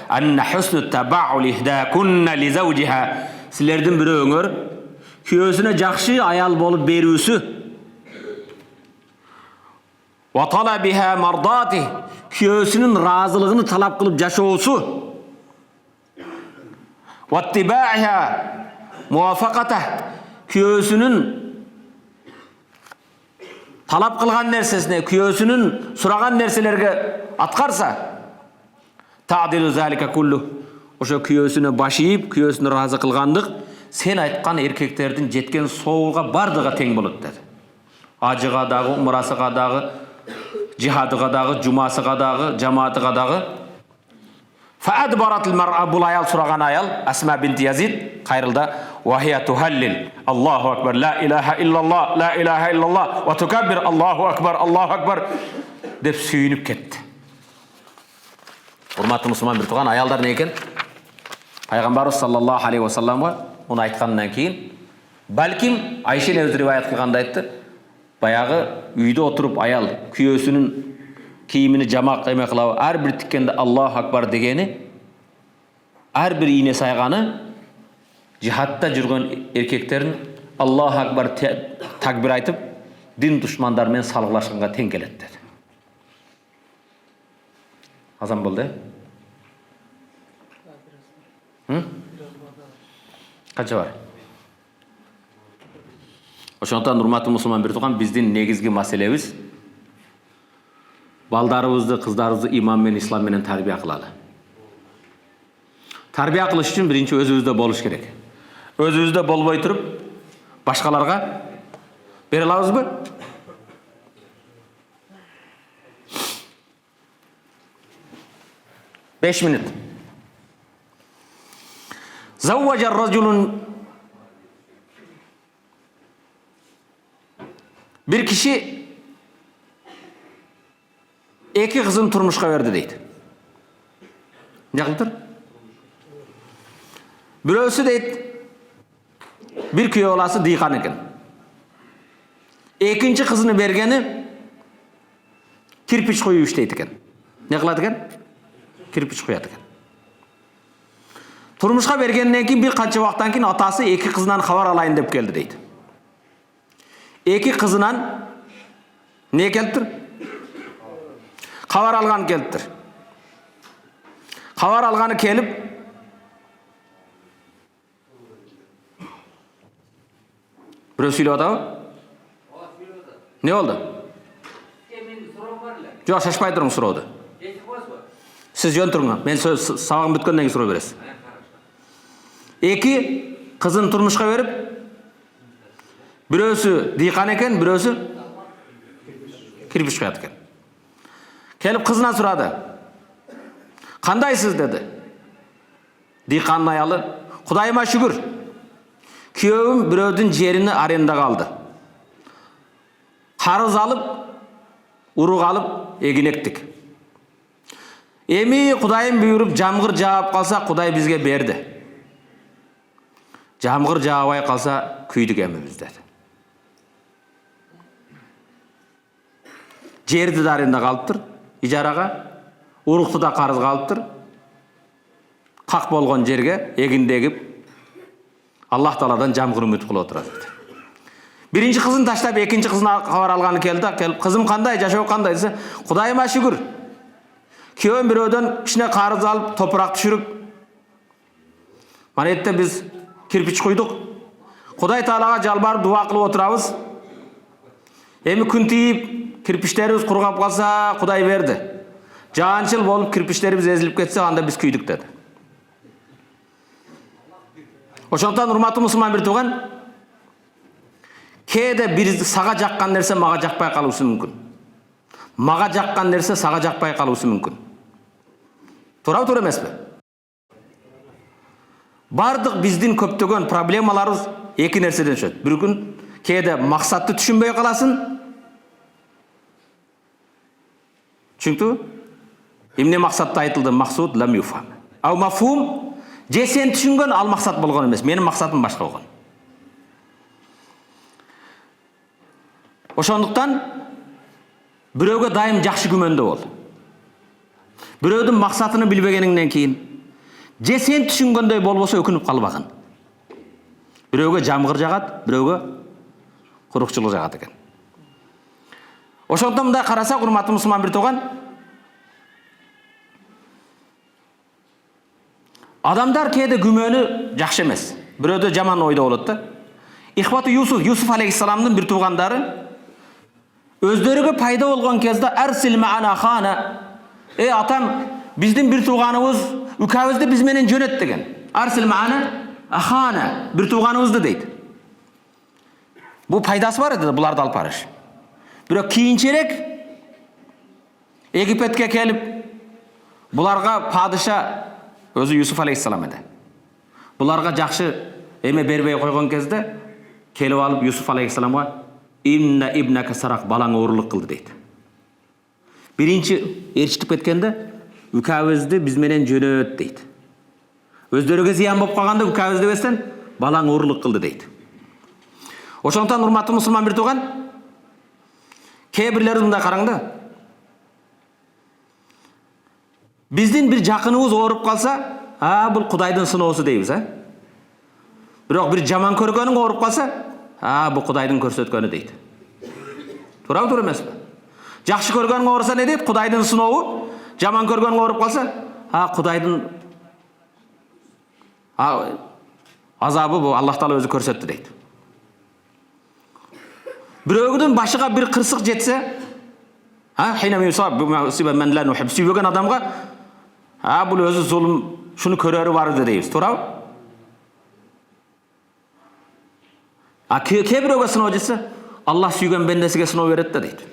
anna husnu taba'ul ihdakunna li zawjiha. Sizlerden biröňөр kүйөөсүнө жакшы ayal bolup berүүsü. Wa talabiha mardati, kүйөөсүнүн ыраазылыгын талап кылып жашоосу. Wa ittibaiha muwafaqata, kүйөөсүнүн талап кылган нерсесине, kүйөөсүнүн сураган нерселерге аткарса, ta'dilu zalika kullu, ошо kүйөөсүнө баш ийип, kүйөөсүнө ыраазы кылгандык сен айткан эркектердин жеткен соолга бардыгы тең болот деди. Ажыга дагы, умрасыга дагы, жихадыга дагы, жумасыга дагы, жамаатыга дагы. Фаадбаратил мар'a, бул аял сураган аял Асма бинти Язид кайрылда, ва хия тухаллил Аллаху акбар, ла илаха иллаллах, ла илаха иллаллах, ва тукаббир Аллаху акбар деп сүйүнүп кетти. Урматтуу мусулман, бир туган аялдар не экен? Пайгамбарыбыз саллаллаху алейхи ва салламга уну айткандан кийин, балким Айша өз риваят кылганда айтты, баягы үйдө отуруп аял күйөөсүнүн кийимини жамак эме кылабы, ар бир тиккенде Аллаху акбар дегени, ар бир ийне сайганы жихадта жүргөн эркектерин Аллаху акбар такбир айтып, дин душмандар менен салгылашканга тең келет деди. Азан болду. Канча бар? Ошондон урматтуу мусулман, бир туган, биздин негизги маселебиз балдарыбызды, кыздарыбызды иман менен, ислам менен тарбия кылалы. Тарбия кылыш үчүн биринчи өзүбүздө болуш керек. Өзүбүздө болбой туруп, башкаларга бере алабызбы? Beş minut. Zavvaca raculun, bir kişi iki kızın turmuşka verdi deydi. Ne kıldır? Birisi deydi, bir köy olası diykan eken. İkinci kızını bergeni kirpiç koyu işleydi eken. Ne kıladı eken? Kirpiç koyadı eken. Turmuşka bергенден кейін bir qancha vaqtdan keyin atası iki kızından xabar alayın deb keldi deydi. İki kızından ne keltir? Xabar algan keltir. Xabar alganı kelip bir söyledi abi. Ne oldu? Yok, şaşpay durun soruyordu. Siz jön turun. Men sabahın bitkenden keyin soru beresiz. İki kızın turmuşka verip, birisi diykan eken, birisi kirpiç koyat eken. Kelip kızına soradı. Kandaysız dedi. Diykanın ayalı. Kudayıma şükür. Köyüm bireudun jerini arenda kaldı. Karız alıp, uruk alıp egin ektik. Emi Kudayım buyurup jamgır jağıp kalsa Kuday bizge berdi. Jamgır jağabay kalsa küydük emimiz dedi. Жерді de arenda kalıptır, icaraga, uruktu da karız kalıptır. Kak bolgon жерге eginde egip Allah Taala'dan jamgır ümit kılıp oturadı. Birinci kızın taşlap ikinci kızına xabar alganı keldi. Kelip, kızım kanday, jaşоо kanday dese, Kudayıma şükür. Köyüm bireudөн kişine karız alıp, toprak düşürüp, mana ette biz kirpiç koyduk. Kuday Taala'ga jalbarıp dua kılıp oturabız. Emi kun tiyip, kirpiçlerimiz kurgap kalsa Kuday verdi. Jağançıl bolup kirpiçlerimiz ezilip ketse anda biz küydük dedi. Oşondan urmаттуу musulman bir tuğan, kede bir sağa jakkan nerse maga jakpay kalışı mümkün. Maga jakkan nerse sağa jakpay kalışı mümkün. To'ra to'ra emasmi? Bardıq bizdin köptөгөн проблемаларыбыз эки нерседен түшөт. Bir күн кээде максатты түшүнбөй каласың. Çünkü эмне максатта айтылды, максуд лам юфам. Ау мафхум, же сен түшүнгөн ал максат болгон эмес. Менин максатым башка болгон. Ошондуктан бирөөгө дайым жакшы күмөндө бол. Бирөөдүн максатын билбегениңден кийин же сен түшүнгөндөй болбосо өкүнүп калбагын. Бирөөгө жамгыр жагат, бирөөгө курукчулук жагат экен. Ошондон мындай карасак, урматтуу мусулман бир тууган, адамдар кээде күмөнү жакшы эмес. Бирөөдө жаман ойдо болот да. Ихвату Юсуф алейхиссаламдын бир туугандары өздөрүгө пайда болгон кезде арсил маана хана. Атам, биздин бир тууганыбыз үкабызды биз менен жөнөт деген. Арсил маана ахана, бир тууганыбызды дейт. Бул пайдасы бар эди буларды алып барыш. Бирок кийинчерээк Египетке келип, буларга падыша өзү Юсуф алейхиссалам эди. Буларга жакшы эме бербей койгон кезде келип алып Юсуф алейхиссаламга инна ибнака сарак, балаң оорулук кылды дейт. Биринчи ээрчитип кеткенде үкабызды биз менен жөнөт дейт. Өздөрүгө зыян болуп калганда үкабызды дебестен балаң оорулук кылды дейт. Ошондон урматтуу мусулман бир тууган, кээ бирлери мындай караң да. Биздин бир жакыныбыз ооруп калса, бул Кудайдын сыноосу дейбиз, Бирок бир жаман көргөнүң ооруп калса, бул Кудайдын көрсөткөнү дейт. Туурабы, туура эмеспи? Жакшы көргөнүң ооруса не дейт? Кудайдын сынообу. Жаман көргөнүң ооруп калса, Кудайдын азабы, бул Аллах Таала өзү көрсөттү дейт. Бирөөгүнүн башыга бир кырсык жетсе, сүйбөгөн адамга бул өзү зулум, шуну көрөрү бар дейбиз, туурабы? Кээ бирөөгө сыноо жетсе, Аллах сүйгөн бендесиге сыноо берет да дейт.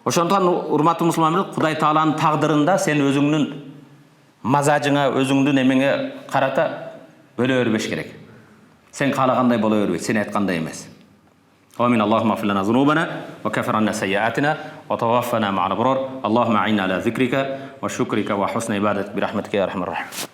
Ошондон урматтуу мусулмандар, Кудай Тааланын тагдырында сен өзүңнүн мазажыңа, өзүңдүн эмеңе карата бөлө бербеш керек. Sen kaalagандай боло бербейт, сен айткандай эмес. Амин. Аллахумма гфир лана зунубана ва каффир анна сайяатина ва таваффана ма'ал абрар. Аллахумма а'инна аля зикрика ва шукрика ва хусни ибадатик би рахматика я архамар рахим.